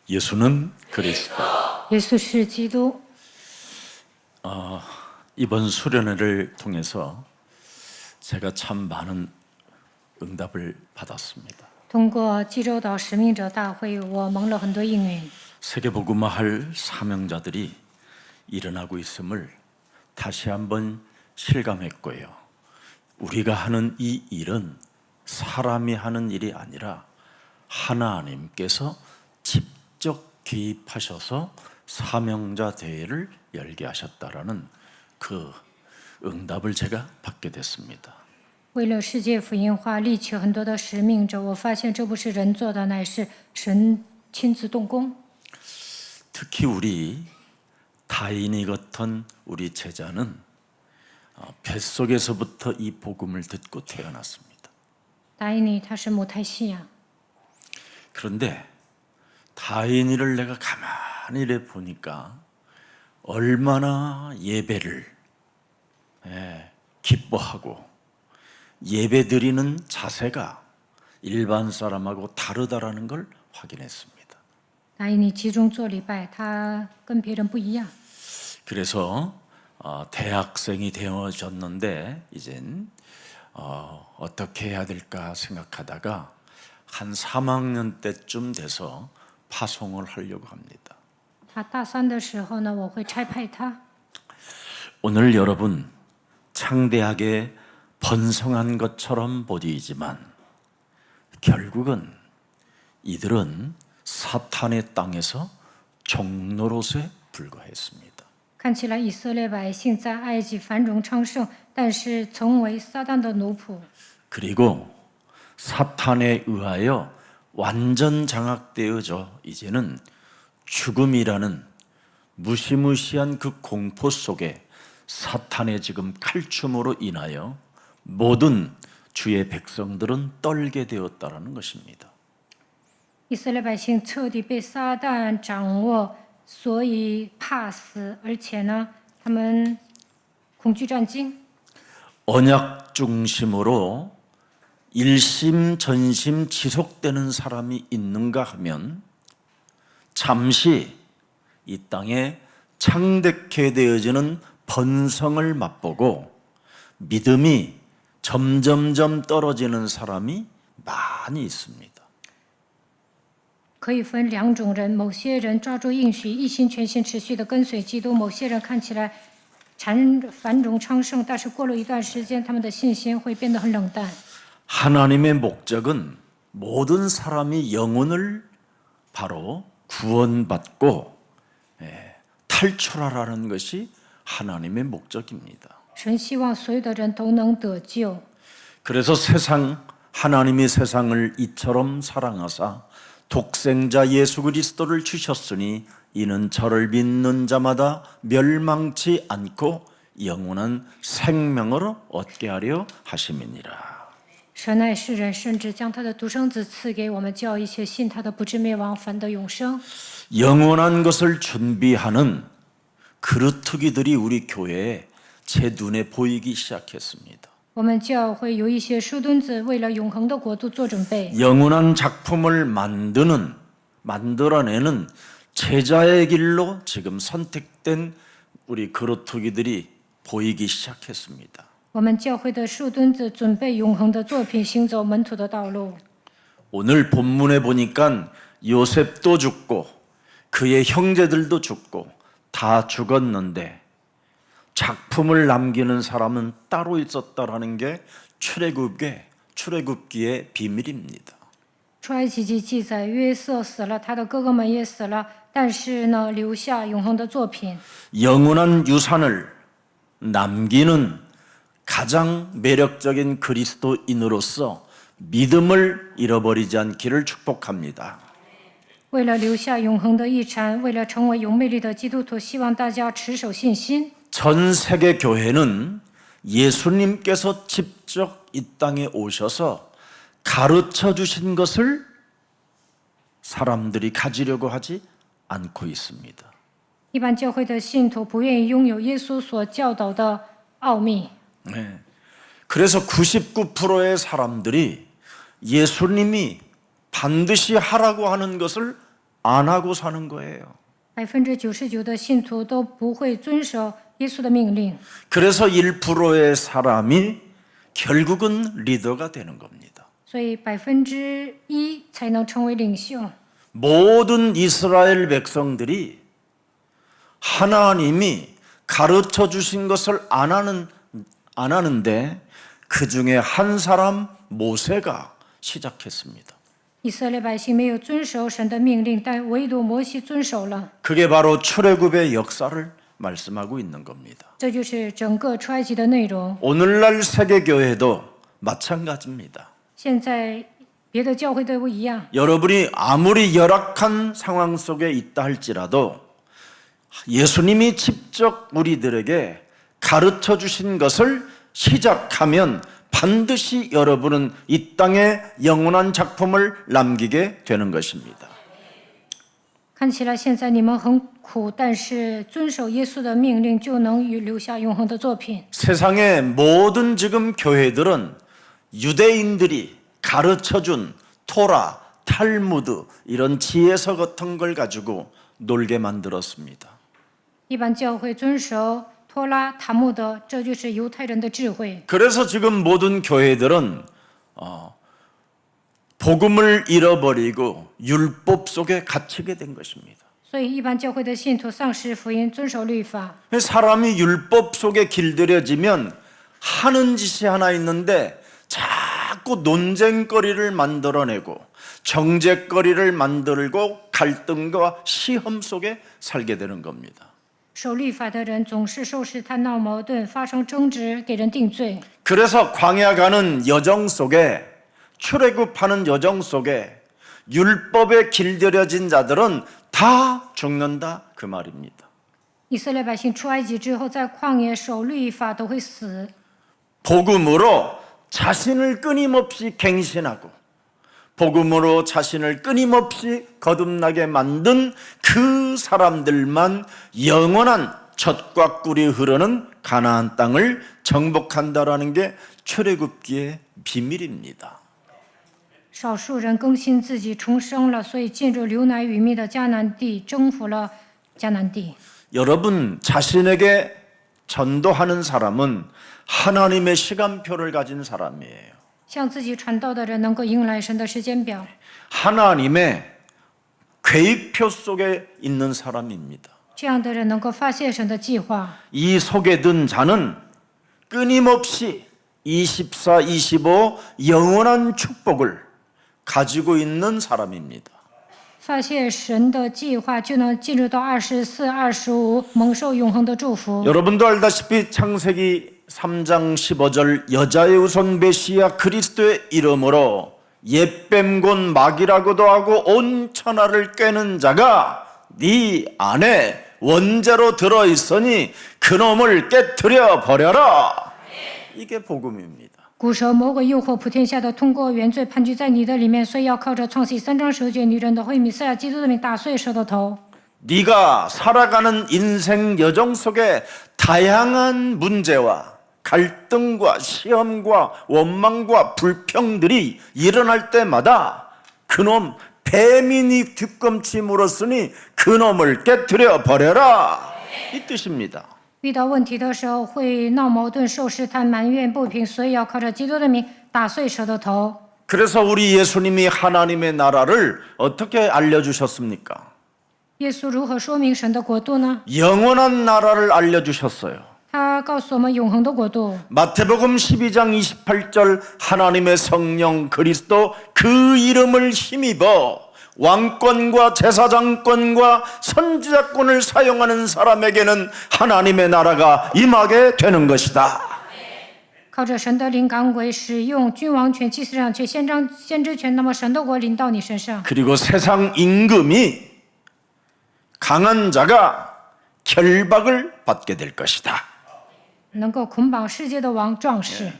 예수는 그리스도. 耶稣是基督。 이번 수련회를 통해서 제가 참 많은 응답을 받았습니다. 通过济州岛使命者大会，我蒙了很多应允。 세계복음화할 사명자들이 일어나고 있음을 다시 한번 실감했고요. 우리가 하는 이 일은 사람이 하는 일이 아니라 하나님께서 직접 개입하셔서 사명자 대회를 열게 하셨다라는 그 응답을 제가 받게 됐습니다. 为了世界福音化，立起很多的使命者，我发现这不是人做的，乃是神亲自动工。 특히 우리 다인이 같은 우리 제자는 뱃속에서부터 이 복음을 듣고 태어났습니다. 达伊尼他是母胎信仰， 그런데 다인이를 내가 가만히 이래 보니까 얼마나 예배를 기뻐하고 예배 드리는 자세가 일반 사람하고 다르다라는 걸 확인했습니다. 达伊尼集中做礼拜，他跟别人不一样。 그래서 대학생이 되어졌는데 이젠 어떻게 해야 될까 생각하다가 한 3학년 때쯤 돼서 파송을 하려고 합니다. 他大三的时候呢，我会差派他。 오늘 여러분 창대하게 번성한 것처럼 보이지만 결국은 이들은 사탄의 땅에서 종노릇에 불과했습니다. 看起来以色列百姓在埃及繁荣昌盛，但是曾为撒旦的奴仆。 그리고 사탄에 의하여 완전 장악되어져 이제는 죽음이라는 무시무시한 그 공포 속에 사탄의 지금 칼춤으로 인하여 모든 주의 백성들은 떨게 되었다라는 것입니다. 以色列百姓彻底被撒旦掌握，所以怕死，而且呢，他们恐惧战惊。 언약 중심으로 일심 전심 지속되는 사람이 있는가 하면 잠시 이 땅에 창대케 되어지는 번성을 맛보고 믿음이 점점점 떨어지는 사람이 많이 있습니다. 可以分两种人，某些人抓住应许，一心全心持续地跟随基督；某些人看起来繁荣昌盛，但是过了一段时间，他们的信心会变得很冷淡。 하나님의 목적은 모든 사람이 영혼을 바로 구원받고 탈출하라는 것이 하나님의 목적입니다. 神希望所有的人都能得救， 그래서 하나님이 세상을 이처럼 사랑하사 독생자 예수 그리스도를 주셨으니 이는 저를 믿는 자마다 멸망치 않고 영원한 생명을 얻게 하려 하심이니라. 神爱世人，甚至将他的独生子赐给我们，叫一切信他的不至灭亡，反得永生。 영원한 것을 준비하는 그루터기들이 우리 교회에 제 눈에 보이기 시작했습니다. 我们教会有一些书墩子，为了永恒的国度做准备。 영원한 작품을 만들어내는 제자의 길로 지금 선택된 우리 그루터기들이 보이기 시작했습니다. 我们教会的树墩子准备永恒的作品，行走门徒的道路。 오늘 본문에 보니까 요셉도 죽고 그의 형제들도 죽고 다 죽었는데 작품을 남기는 사람은 따로 있었다라는 게 출애굽기의 비밀입니다. 出埃及记记载，约瑟死了，他的哥哥们也死了，但是呢，留下永恒的作品。 영원한 유산을 남기는 가장 매력적인 그리스도인으로서 믿음을 잃어버리지 않기를 축복합니다. 为了留下永恒的遗产，为了成为有魅力的基督徒，希望大家持守信心。 전 세계 교회는 예수님께서 직접 이 땅에 오셔서 가르쳐 주신 것을 사람들이 가지려고 하지 않고 있습니다. 一般教会的信徒不愿意拥有耶稣所教导的奥秘， 네. 그래서 99%의 사람들이 예수님이 반드시 하라고 하는 것을 안 하고 사는 거예요. 99%的信徒都不会遵守耶稣的命令， 그래서 1%의 사람이 결국은 리더가 되는 겁니다. 所以1%才能成为领袖。 모든 이스라엘 백성들이 하나님이 가르쳐 주신 것을 안 하는데 그 중에 한 사람 모세가 시작했습니다. 以色列百姓没有遵守神的命令，但唯独摩西遵守了。 그게 바로 출애굽의 역사를 말씀하고 있는 겁니다. 这就是整个出埃及的内容。 오늘날 세계교회도 마찬가지입니다. 现在别的教会都一样， 여러분이 아무리 열악한 상황 속에 있다 할지라도 예수님이 직접 우리들에게 가르쳐 주신 것을 시작하면 반드시 여러분은 이 땅에 영원한 작품을 남기게 되는 것입니다. 看起来现在你们很苦，但是遵守耶稣的命令就能留下永恒的作品。 세상의 모든 지금 교회들은 유대인들이 가르쳐준 토라, 탈무드 이런 지혜서 같은 걸 가지고 놀게 만들었습니다. 一般教会遵守托拉、塔木德，这就是犹太人的智慧。 그래서 지금 모든 교회들은 복음을 잃어버리고 율법 속에 갇히게 된 것입니다. 所以一般教会的信徒丧失福音，遵守律法。 사람이 율법 속에 길들여지면 하는 짓이 하나 있는데 자꾸 논쟁거리를 만들어내고 정죄거리를 만들고 갈등과 시험 속에 살게 되는 겁니다. 守律法的人总是受试探、闹矛盾、发生争执，给人定罪。 그래서 광야 가는 여정 속에 출애굽하는 여정 속에 율법에 길들여진 자들은 다 죽는다 그 말입니다. 以色列百姓出埃及之后，在旷野守律法都会死。 복음으로 자신을 끊임없이 갱신하고 복음으로 자신을 끊임없이 거듭나게 만든 그 사람들만 영원한 젖과 꿀이 흐르는 가나안 땅을 정복한다라는 게 출애굽기의 비밀입니다. 少数人更新自己重生了，所以进入流奶与蜜的迦南地，征服了迦南地。 여러분 자신에게 전도하는 사람은 하나님의 시간표를 가진 사람이에요. 向自己传道的人能够迎来神的时间表， 하나님의 계획표 속에 있는 사람입니다. 这样的人能够发现神的计划。 이 속에 든 자는 끊임없이 24, 25 영원한 축복을 가지고 있는 사람입니다. 发现神的计划，就能进入到24、25，蒙受永恒的祝福。 여러분도 알다시피 창세기 3장 15절 여자의 우선 메시아 그리스도의 이름으로 옛뱀 곧 마귀라고도 하고 온 천하를 꿰는 자가 네 안에 원죄로 들어있으니 그놈을 깨트려 버려라. 이게 복음입니다. 古蛇魔鬼诱惑普天下的，通过原罪盘踞在你的里面，所以要靠着创世3章19节女人的会米赛亚基督的名打碎蛇的头。 네가 살아가는 인생 여정 속에 다양한 문제와 갈등과 시험과 원망과 불평들이 일어날 때마다 그놈 뱀이니 뒤꿈치 물었으니 그놈을 깨트려 버려라 이 뜻입니다. 遇到问题的时候会闹矛盾、受试探、埋怨不平，所以要靠着基督的名打碎蛇的头。 그래서 우리 예수님이 하나님의 나라를 어떻게 알려주셨습니까? 耶稣如何说明神的国度呢？ 영원한 나라를 알려주셨어요. 他告诉我们永恒的国度。 마태복음 12장 28절 하나님의 성령 그리스도 그 이름을 힘입어 왕권과 제사장권과 선지자권을 사용하는 사람에게는 하나님의 나라가 임하게 되는 것이다. 靠着神的灵赶鬼，使用君王权、祭司长权、先知权，那么神的国临到你身上。 그리고 세상 임금이 강한 자가 결박을 받게 될 것이다. 能够捆绑世界的王壮士。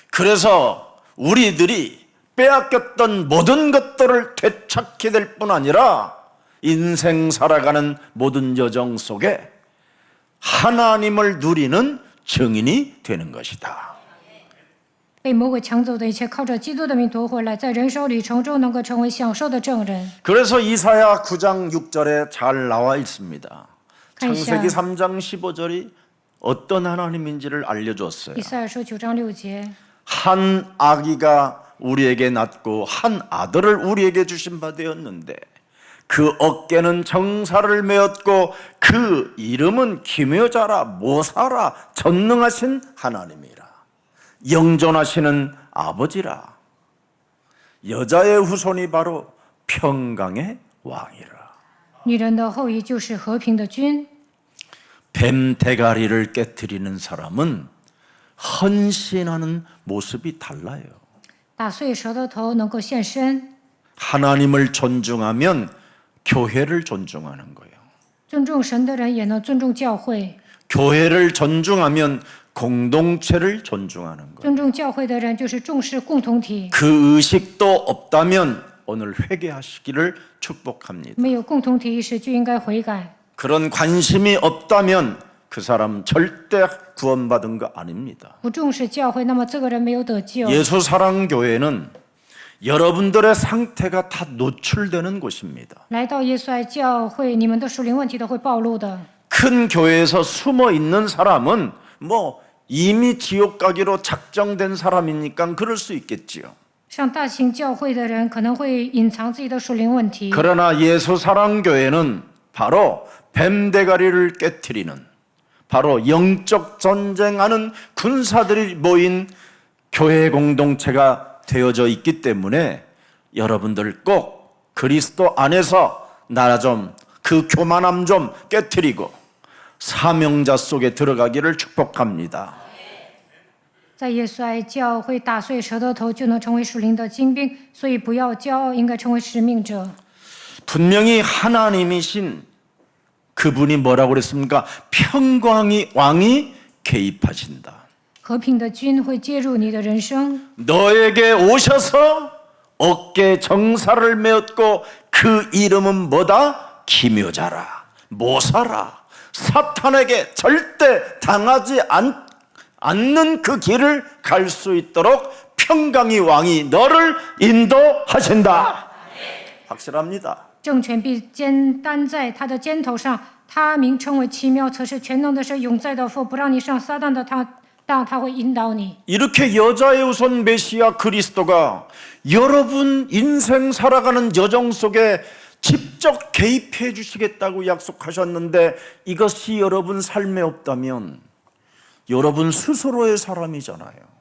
그래서 우리들이 빼앗겼던 모든 것들을 되찾게 될 뿐 아니라 인생 살아가는 모든 여정 속에 하나님을 누리는 증인이 되는 것이다. 被魔鬼抢走的一切，靠着基督的名夺回来，在人生旅程中能够成为享受的证人。 그래서 이사야 9장 6절에 잘 나와 있습니다. 창세기 看 3장 15절이 어떤 하나님인지를 알려줬어요. 以赛亚书9章6节， 한 아기가 우리에게 낳고 한 아들을 우리에게 주신 바 되었는데 그 어깨는 정사를 메었고 그 이름은 기묘자라 모사라 전능하신 하나님이라 영존하시는 아버지라 여자의 후손이 바로 평강의 왕이라. 女人的后裔就是和平的君。 뱀 대가리를 깨트리는 사람은 헌신하는 모습이 달라요. 打碎蛇的头能够现身， 하나님을 존중하면 교회를 존중하는 거예요. 尊重神的人也能尊重教会， 교회를 존중하면 공동체를 존중하는 거예요. 尊重教会的人就是重视共同体。 그 의식도 없다면 오늘 회개하시기를 축복합니다. 没有共同体意识就应该悔改。 그런 관심이 없다면 그 사람 절대 구원받은 거 아닙니다. 不重视教会，那么这个人没有得救。 예수사랑교회는 여러분들의 상태가 다 노출되는 곳입니다. 来到耶稣爱教会，你们的属灵问题都会暴露的。 큰 교회에서 숨어 있는 사람은 뭐 이미 지옥 가기로 작정된 사람이니까 그럴 수 있겠지요. 上大型教会的人可能会隐藏自己的属灵问题， 그러나 예수사랑교회는 바로 뱀대가리를 깨트리는 바로 영적 전쟁하는 군사들이 모인 교회 공동체가 되어져 있기 때문에 여러분들 꼭 그리스도 안에서 나 좀 그 교만함 좀 깨트리고 사명자 속에 들어가기를 축복합니다. 在耶稣爱教会打碎蛇的头，就能成为属灵的精兵。所以不要骄傲，应该成为使命者。 분명히 하나님이신 그분이 뭐라고 그랬습니까? 평강이 왕이 개입하신다. 和平的君会介入你的人生， 너에게 오셔서 어깨에 정사를 메었고 그 이름은 뭐다? 기묘자라 모사라 사탄에게 절대 당하지 않는 그 길을 갈 수 있도록 평강이 왕이 너를 인도하신다. 확실합니다. 政权必担在他的肩头上，他名称为奇妙，则是全能的神永在的父，不让你上撒旦的当，他会引导你。 이렇게 여자의 우선 메시아 그리스도가 여러분 인생 살아가는 여정 속에 직접 개입해 주시겠다고 약속하셨는데 이것이 여러분 삶에 없다면 여러분 스스로의 사람이잖아요.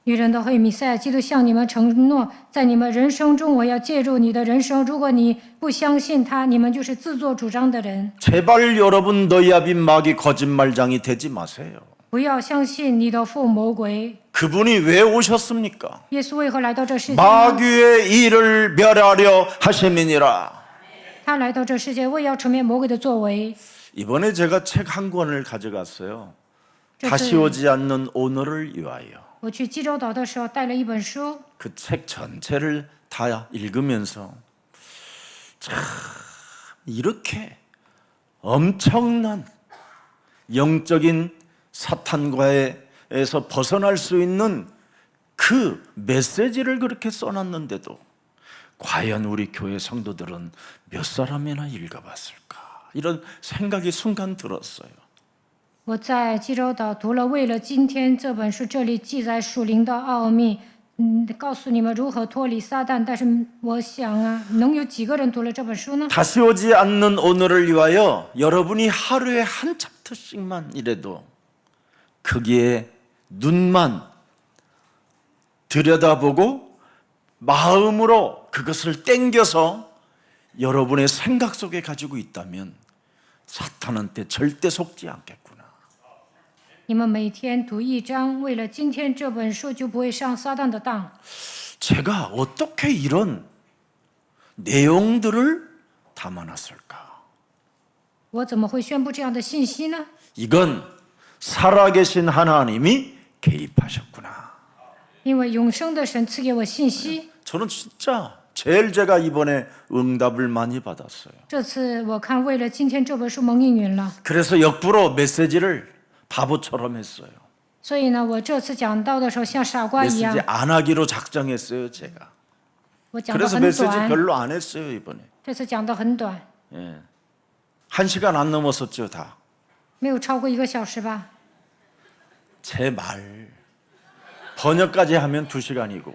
女人的后裔弥赛亚基督向你们承诺，在你们人生中，我要介入你的人生。如果你不相信他，你们就是自作主张的人。 제발 여러분 너희 아비 마귀 거짓말장이 되지 마세요. 不要相信你的父魔鬼。 그분이 왜 오셨습니까? 耶稣为何来到这世界呢？ 마귀의 일을 멸하려 하심이니라. 他来到这世界，为要除灭魔鬼的作为。 이번에 제가 책 한 권을 가져갔어요. 这 다시 次 오지 않는 오늘을 위하여. 我去济州岛的时候带了一本书， 그 책 전체를 다 읽으면서 참 이렇게 엄청난 영적인 사탄과에서 벗어날 수 있는 그 메시지를 그렇게 써놨는데도 과연 우리 교회 성도들은 몇 사람이나 읽어봤을까 이런 생각이 순간 들었어요. 我在济州岛读了《为了今天》这本书，这里记载属灵的奥秘，告诉你们如何脱离撒旦。但是我想啊，能有几个人读了这本书呢？ 다시 오지 않는 오늘을 위하여 여러분이 하루에 한 챕터씩만 이래도 거기에 눈만 들여다보고 마음으로 그것을 땡겨서 여러분의 생각 속에 가지고 있다면 사탄한테 절대 속지 않겠구나. 你们每天读一章，为了今天这本书就不会上撒旦的当。 제가 어떻게 이런 내용들을 담아놨을까? 我怎么会宣布这样的信息呢？ 이건 살아계신 하나님이 개입하셨구나. 因为永生的神赐给我信息。 저는 진짜 제일 제가 이번에 응답을 많이 받았어요. 这次我看《为了今天》这本书蒙应允了， 그래서 역부로 메시지를 바보처럼 했어요. 所以呢，我这次讲到的时候像傻瓜一样 메시지 ， 안 하기로 작정했어요, 제가. 我讲的 그래서 很 메시지 短， 별로 안 했어요, 이번에. 这次讲的很短， 예. 1시간 안 넘었었죠, 다. 没有超过1个小时吧。 제 말. 번역까지 하면 2시간이고.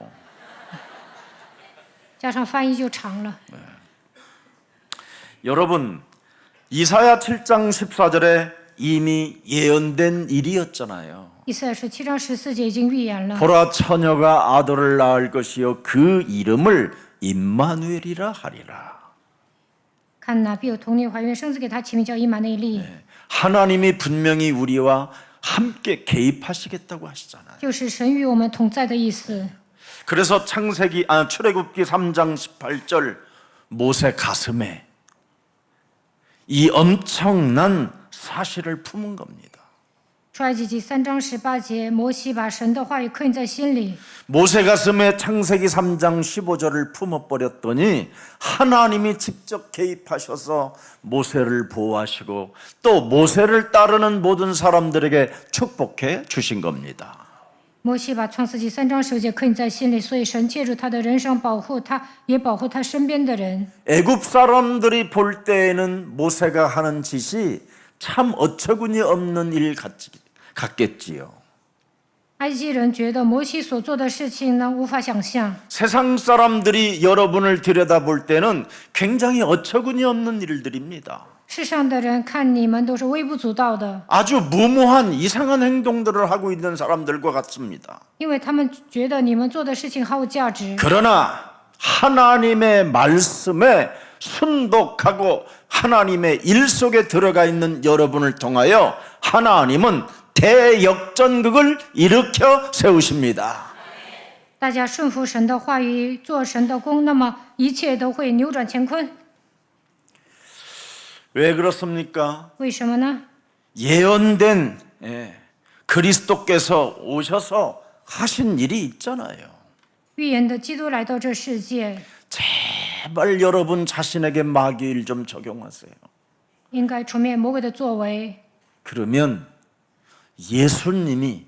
加上翻译就长了。 여러분, 이사야 7장 14절에 이미 예언된 일이었잖아요. 以赛亚书7章14节已经预言了， 보라 처녀가 아들을 낳을 것이요 그 이름을 임마누엘이라 하리라. 看哪，必有童女怀孕，生子给他起名叫以马内利， 하나님이 분명히 우리와 함께 개입하시겠다고 하시잖아요. 就是神与我们同在的意思。 그래서 출애굽기 3장 18절 모세 가슴에 이 엄청난 사실을 품은 겁니다. 出埃及记3章18节，摩西把神的话语刻印在心里。 모세 가슴에 창세기 3장 15절을 품어버렸더니 하나님이 직접 개입하셔서 모세를 보호하시고 또 모세를 따르는 모든 사람들에게 축복해 주신 겁니다. 摩西把创世纪3章15节刻印在心里，所以神借助他的人生保护他，也保护他身边的人。 애굽 사람들이 볼 때에는 모세가 하는 짓이 참 어처구니 없는 일 같겠지요. 埃及人觉得摩西所做的事情呢，无法想象。 세상 사람들이 여러분을 들여다볼 때는 굉장히 어처구니 없는 일들입니다. 世上的人看你们都是微不足道的， 아주 무모한 이상한 행동들을 하고 있는 사람들과 같습니다. 因为他们觉得你们做的事情毫无价值。 그러나 하나님의 말씀에 순독하고 하나님의 일 속에 들어가 있는 여러분을 통하여 하나님은 대역전극을 일으켜 세우십니다. 大家顺服神的话语，做神的工，那么一切都会扭转乾坤。 왜 그렇습니까? 为什么呢？ 예언된 그리스도께서 오셔서 하신 일이 있잖아요. 预言的基督来到这世界， 제발 여러분 자신에게 마귀일 좀 적용하세요. 应该除灭魔鬼的作为。 그러면 예수님이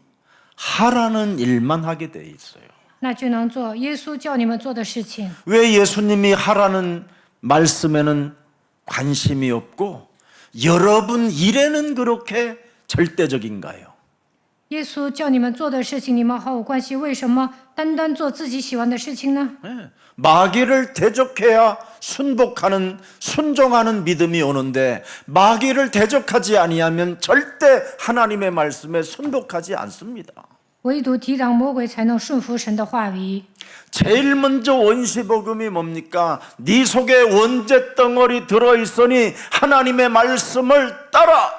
하라는 일만 하게 돼 있어요. 那就能做耶稣叫你们做的事情。 왜 예수님이 하라는 말씀에는 관심이 없고 여러분 일에는 그렇게 절대적인가요? 耶稣叫你们做的事情，你们毫无关系，为什么单单做自己喜欢的事情呢？ 마귀를 대적해야 순종하는 믿음이 오는데 마귀를 대적하지 아니하면 절대 하나님의 말씀에 순복하지 않습니다. 唯独抵挡魔鬼，才能顺服神的话语。 제일 먼저 원시복음이 뭡니까? 네 속에 원죄 덩어리 들어있으니 하나님의 말씀을 따라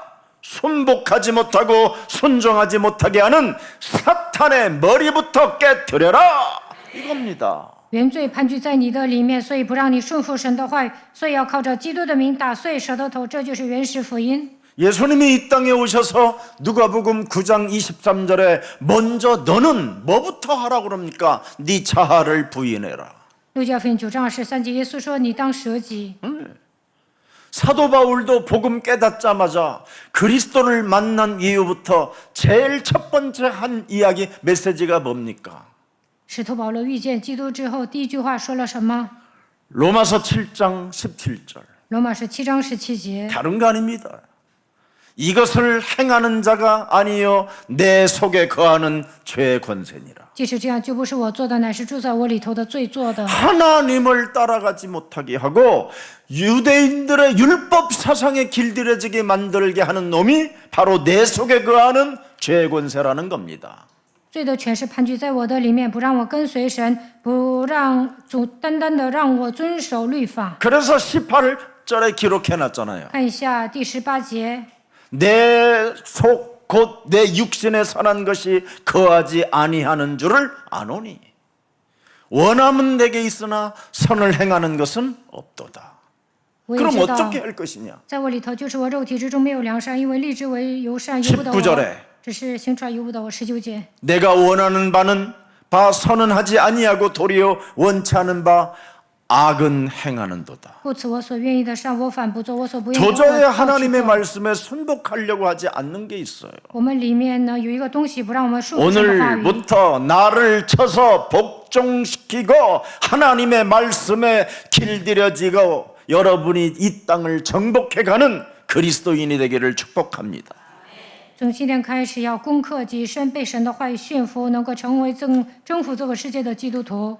순복하지 못하고 순종하지 못하게 하는 사탄의 머리부터 깨뜨려라 이겁니다. 原罪盘踞在你的里面，所以不让你顺服神的话语，所以要靠着基督的名打碎蛇的头，这就是原始福音。 예수님이 이 땅에 오셔서 누가복음 9장 23절에 먼저 너는 뭐부터 하라고 그럽니까? 네 자아를 부인해라. 路加福音9章23节，耶稣说：“你当舍己。” 사도 바울도 복음 깨닫자마자 그리스도를 만난 이후부터 제일 첫 번째 한 이야기 메시지가 뭡니까? 使徒保罗遇见基督之后，第一句话说了什么？ 로마서 7장 17절. 罗马书7章17节。 다른 거 아닙니다. 이것을 행하는 자가 아니요 내 속에 거하는 죄의 권세니라. 即使这样，就不是我做的，乃是住在我里头的罪做的。 하나님을 따라가지 못하게 하고 유대인들의 율법 사상에 길들여지게 만들게 하는 놈이 바로 내 속에 거하는 죄의 권세라는 겁니다. 罪的权势盘踞在我的里面，不让我跟随神，不让单单的让我遵守律法。 그래서 18절에 기록해놨잖아요. 看一下第18节。 내 속 곧 내 육신에 선한 것이 거하지 아니하는 줄을 아노니 원함은 내게 있으나 선을 행하는 것은 없도다. 我也 그럼 知道， 어떻게 할 것이냐? 在我里头就是我肉体之中没有良善，因为立志为由善，由不得 19절에 我，只是行出来由不得我。19节， 내가 원하는 바는 바 선은 하지 아니하고 도리어 원치 않은 바 악은 행하는도다. 故此，我所愿意的善我反不做，我所不愿意的恶 도저히 倒去 하나님의 做。 말씀에 순복하려고 하지 않는 게 있어요. 我们里面呢有一个东西不让我们顺服神的话语。 오늘부터 나를 쳐서 복종시키고 하나님의 말씀에 길들여지고 여러분이 이 땅을 정복해가는 그리스도인이 되기를 축복합니다. 从今天开始，要攻克己身，被神的话语驯服，能够成为征服这个世界的基督徒。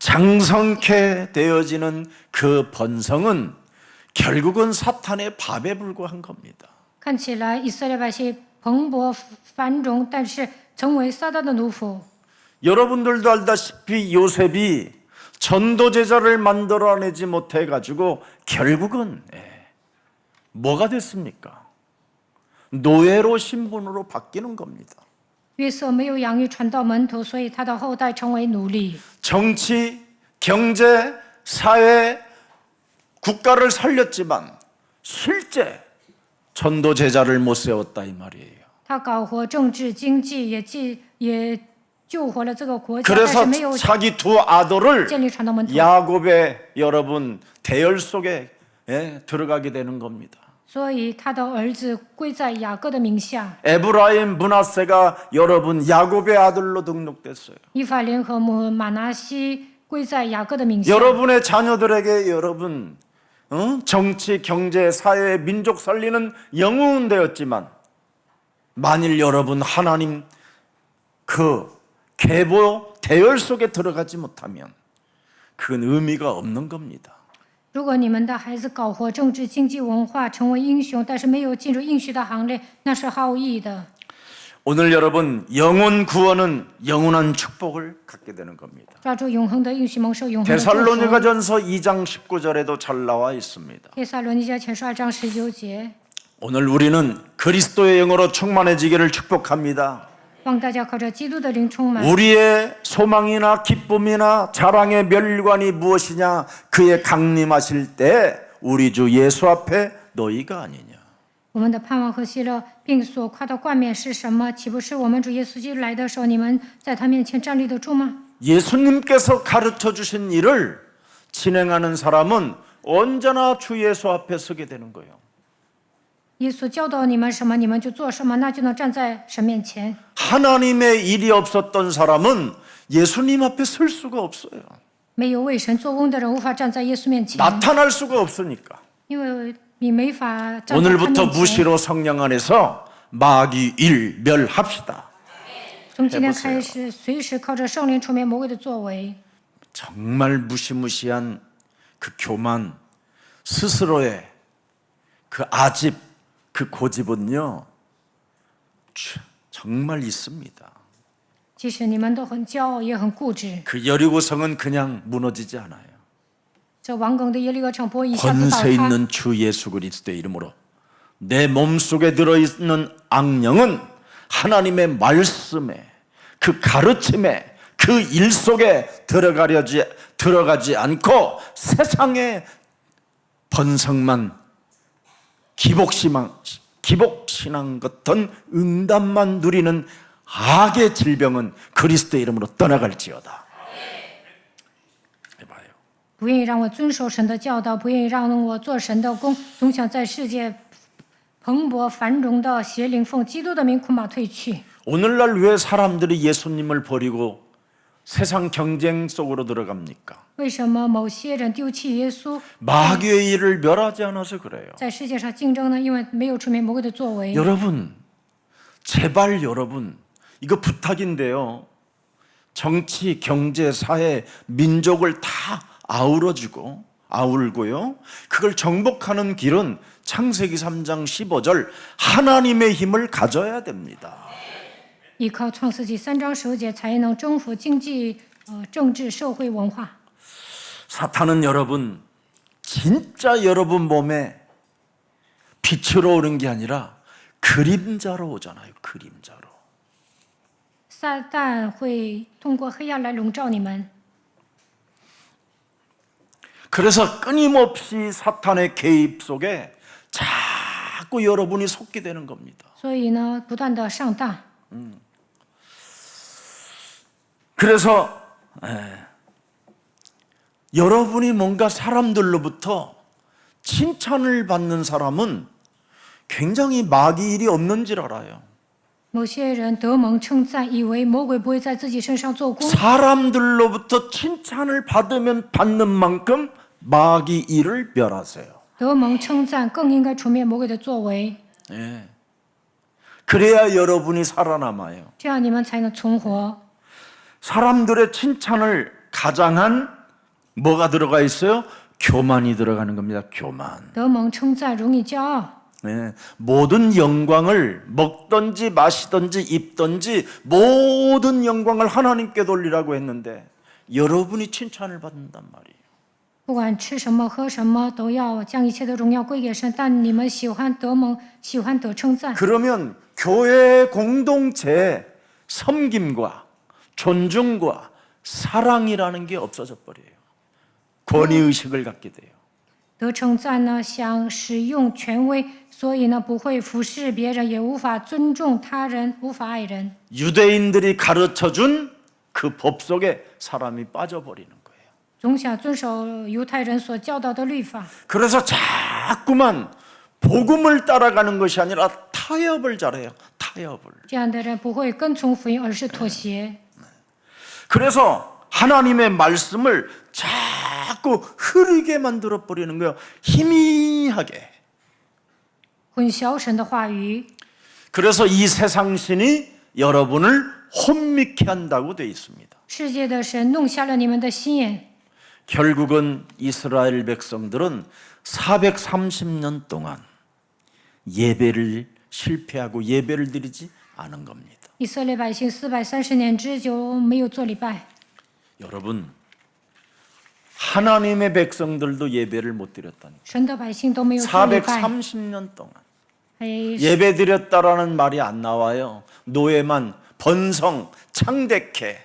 장성케 되어지는 그 번성은 결국은 사탄의 밥에 불과한 겁니다. 看起来以色列百姓蓬勃繁荣，但是成为撒旦的奴仆。 여러분들도 알다시피 요셉이 전도제자를 만들어내지 못해가지고 결국은 뭐가 됐습니까? 노예로 신분으로 바뀌는 겁니다. 约瑟没有养育传道门徒，所以他的后代成为奴隶。 정치, 경제, 사회, 국가를 살렸지만 실제 전도제자를 못 세웠다 이 말이에요. 他搞活政治经济，也救活了这个国家，但 그래서 是没有 자기 두 아들을 建立传道门徒。 야곱의 여러분 대열 속에 들어가게 되는 겁니다. 所以他的儿子归在雅各的名下， 에브라임 므낫세가 여러분 야곱의 아들로 등록됐어요. 以法莲和马拿西归在雅各的名下。 여러분의 자녀들에게 여러분 정치, 경제, 사회, 민족 살리는 영웅은 되었지만 만일 여러분 하나님 그 계보 대열 속에 들어가지 못하면 그건 의미가 없는 겁니다. 如果你们的孩子搞活政治、经济、文化，成为英雄，但是没有进入应许的行列，那是毫无意义的。 오늘 여러분 영혼 구원은 영원한 축복을 갖게 되는 겁니다. 抓住永恒的应许，蒙受永恒的祝福。 데살로니가전서 2장 19절에도 잘 나와 있습니다. 帖撒罗尼迦前书2章19节， 오늘 우리는 그리스도의 영으로 충만해지기를 축복합니다. 望大家靠着基督的灵充满。 우리의 소망이나 기쁨이나 자랑의 멸관이 무엇이냐? 그의 강림하실 때 우리 주 예수 앞에 너희가 아니냐? 我们的盼望和喜乐，并所夸的冠冕是什么？岂不是我们主耶稣基督来的时候，你们在他面前站立得住吗？ 예수님께서 가르쳐 주신 일을 진행하는 사람은 언제나 주 예수 앞에 서게 되는 거예요. 耶稣教导你们什么，你们就做什么，那就能站在神面前。 하나님의 일이 없었던 사람은 예수님 앞에 설 수가 없어요. 没有为神做工的人，无法站在耶稣面前， 나타날 수가 없으니까. 因为你没法站在他 오늘부터 面前。 무시로 성령 안에서 마귀 일 멸합시다. 从今天开始，随时靠着圣灵出面魔鬼的作为。 정말 무시무시한 그 교만, 스스로의 그 아집, 그 고집은요 정말 있습니다. 即使你们都很骄傲，也很固执， 그 여리고성은 그냥 무너지지 않아요. 这王耿的耶利哥城不会一下子倒 권세 塌。 있는 주 예수 그리스도의 이름으로 내 몸속에 들어있는 악령은 하나님의 말씀에 그 가르침에 그 일 속에 들어가지 않고 세상의 번성만 기복신앙 같은 응답만 누리는 악의 질병은 그리스도의 이름으로 떠나갈지어다. 해봐요. 不愿意让我遵守神的教导，不愿意让我做神的工，总想在世界蓬勃繁荣的邪灵奉基督的名恐怕退去。 오늘날 왜 사람들이 예수님을 버리고 세상 경쟁 속으로 들어갑니까? 为什么某些人丢弃耶稣， 마귀의 일을 멸하지 않아서 그래요. 在世界上竞争呢？因为没有出面魔鬼的作为。 여러분, 제발 여러분, 이거 부탁인데요. 정치, 경제, 사회, 민족을 다 아울고요. 그걸 정복하는 길은 창세기 3장 15절 하나님의 힘을 가져야 됩니다. 依靠创世纪3章15节，才能征服经济、政治、社会、文化。 사탄은 여러분 진짜 여러분 몸에 빛으로 오는 게 아니라 그림자로 오잖아요. 그림자로. 撒旦会通过黑暗来笼罩你们， 그래서 끊임없이 사탄의 개입 속에 자꾸 여러분이 속게 되는 겁니다. 所以呢，不断的上当。 그래서 여러분이 뭔가 사람들로부터 칭찬을 받는 사람은 굉장히 마귀 일이 없는 줄 알아요. 某些人得蒙称赞，以为魔鬼不会在自己身上做工。 사람들로부터 칭찬을 받으면 받는 만큼 마귀 일을 멸하세요. 得蒙称赞，更应该除灭魔鬼的作为， 예. 그래야 여러분이 살아남아요. 这样你们才能存活。 사람들의 칭찬을 가장한 뭐가 들어가 있어요? 교만이 들어가는 겁니다. 교만. 得蒙称赞容易骄傲， 네, 모든 영광을 먹든지 마시든지 입든지 모든 영광을 하나님께 돌리라고 했는데 여러분이 칭찬을 받는단 말이에요. 不管吃什么喝什么，都要将一切的荣耀归给神。但你们喜欢得蒙，喜欢得称赞， 그러면 교회 공동체에 섬김과 존중과 사랑이라는 게 없어져 버려요. 권위의식을 갖게 돼요. 得称赞呢，想使用权威，所以呢不会俯视别人，也无法尊重他人，无法爱人。 유대인들이 가르쳐준 그 법 속에 사람이 빠져버리는 거예요. 总想遵守犹太人所教导的律法， 그래서 자꾸만 복음을 따라가는 것이 아니라 타협을 잘해요. 타협을. 这样的人不会跟从福音，而是妥协。 그래서 하나님의 말씀을 자꾸 흐리게 만들어 버리는 거예요. 희미하게. 混淆神的话语， 그래서 이 세상 신이 여러분을 혼미케 한다고 되어 있습니다. 世界的神弄瞎了你们的心眼。 결국은 이스라엘 백성들은 430년 동안 예배를 실패하고 예배를 드리지 않은 겁니다. 以色列百姓430年之久没有做礼拜， 여러분, 하나님의 백성들도 예배를 못 드렸다니. 神的百姓都没有做礼拜。 430년 동안 哎， 예배 드렸다라는 말이 안 나와요. 노예만 번성 창대케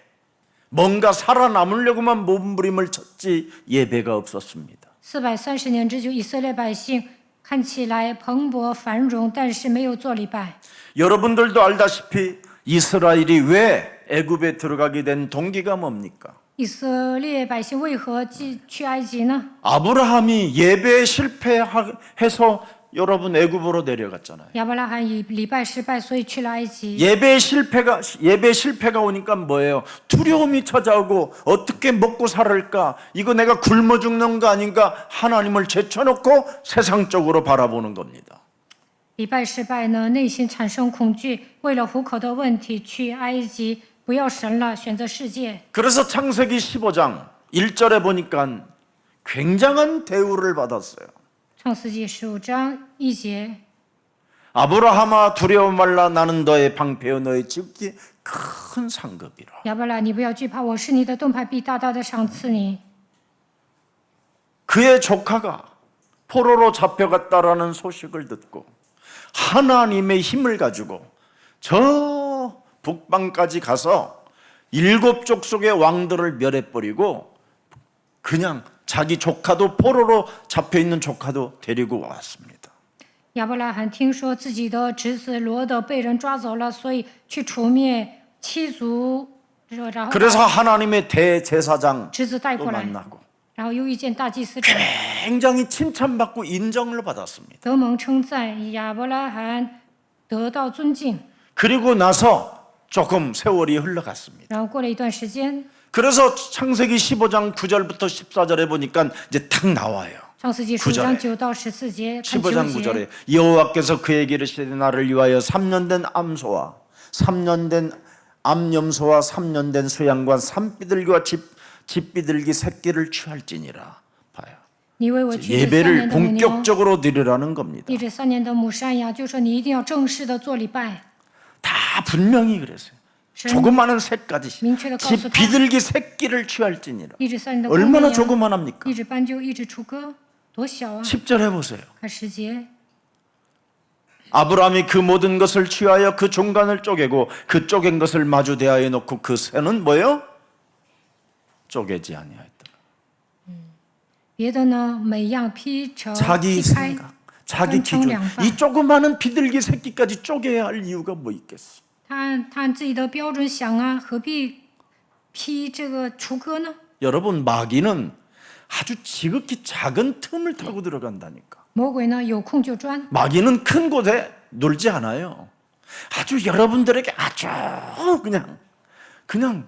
뭔가 살아남으려고만 몸부림을 쳤지 예배가 없었습니다. 430年之久，以色列百姓看起来蓬勃繁荣，但是没有做礼拜。 여러분들도 알다시피 이스라엘이 왜 애굽에 들어가게 된 동기가 뭡니까? 以色列百姓为何去埃及呢？ 아브라함이 예배에 실패해서 여러분 애굽으로 내려갔잖아요. 亚伯拉罕以礼拜失败，所以去了埃及。 예배 실패가 오니까 뭐예요? 두려움이 찾아오고 어떻게 먹고 살을까? 이거 내가 굶어 죽는 거 아닌가? 하나님을 제쳐놓고 세상적으로 바라보는 겁니다. 礼拜失败呢，内心产生恐惧，为了糊口的问题去埃及，不要神了，选择世界。 그래서 창세기 15장 1절에 보니까 굉장한 대우를 받았어요. 创世纪15章1节， 아브라함아 두려워 말라 나는 너의 방패여 너의 지극히 큰 상급이라. 亚伯拉，你不要惧怕，我是你的盾牌，必大大的赏赐你。 그의 조카가 포로로 잡혀갔다라는 소식을 듣고 하나님의 힘을 가지고 저 북방까지 가서 7 족속의 왕들을 멸해버리고 그냥 자기 조카도 포로로 잡혀있는 조카도 데리고 왔습니다. 亚伯拉罕听说自己的侄子罗德被人抓走了，所以去除灭七族，然后 그래서 하나님의 대제사장 侄子带 또 过来， 만나고 然后又遇见大祭司长， 굉장히 칭찬받고 인정을 받았습니다. 得蒙称赞，亚伯拉罕得到尊敬。 그리고 나서 조금 세월이 흘러갔습니다. 然后过了一段时间， 그래서 창세기 15장 9절부터 14절에 보니까 이제 탁 나와요. 创世纪15章9到14节，看 15장 9节。 9절에 여호와께서 그에게 이르시되 나를 위하여 3년 된 암소와 3년 된 암염소와 3년 된 수양과 산비둘기와 집비둘기 새끼를 취할지니라. 봐요. 你为我取3 예배를 年的母牛， 본격적으로 드리라는 겁니다. 一直3年的母山羊，就说你一定要正式的做礼拜。 다 분명히 그랬어요. 神 조그마한 새까지 明确的告诉 집 他， 비둘기 새끼를 취할지니라. 一直3年的公 얼마나 绵羊， 조그만합니까? 一直斑鸠，一直雏鸽，多小啊！ 10절 해보세요. 看10节。 아브라함이 그 모든 것을 취하여 그 중간을 쪼개고 그 쪼갠 것을 마주 대하여 놓고 그 새는 뭐예요? 쪼개지 아니하였다. 别的呢，每样劈成 자기 劈开， 생각, 자기 分成 기준. 两半。 이 조그마한 비둘기 새끼까지 쪼개야 할 이유가 뭐 있겠어? 他按自己的标准想啊，何必劈这个雏鸽呢？ 여러분 마귀는 아주 지극히 작은 틈을 타고 들어간다니까. 魔鬼呢有空就钻， 마귀는 큰 곳에 놀지 않아요. 아주 여러분들에게 아주 그냥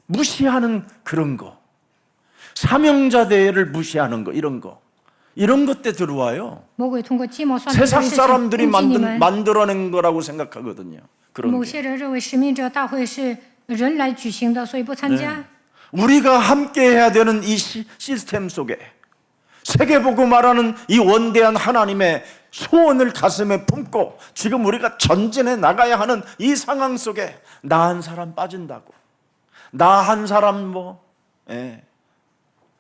무시하는 그런 거, 사명자 대회를 무시하는 거, 이런 것 때 들어와요. 魔鬼通过计谋算计的 세상 事情 사람들이 攻击你们。 만들어낸 거라고 생각하거든요. 그런 某 게. 些人认为使命者大会是人来举行的，所以不参加。 우리가 함께 해야 되는 이 시스템 속에 세계보고 말하는 이 원대한 하나님의 소원을 가슴에 품고 지금 우리가 전진해 나가야 하는 이 상황 속에 나 한 사람 빠진다고, 나 한 사람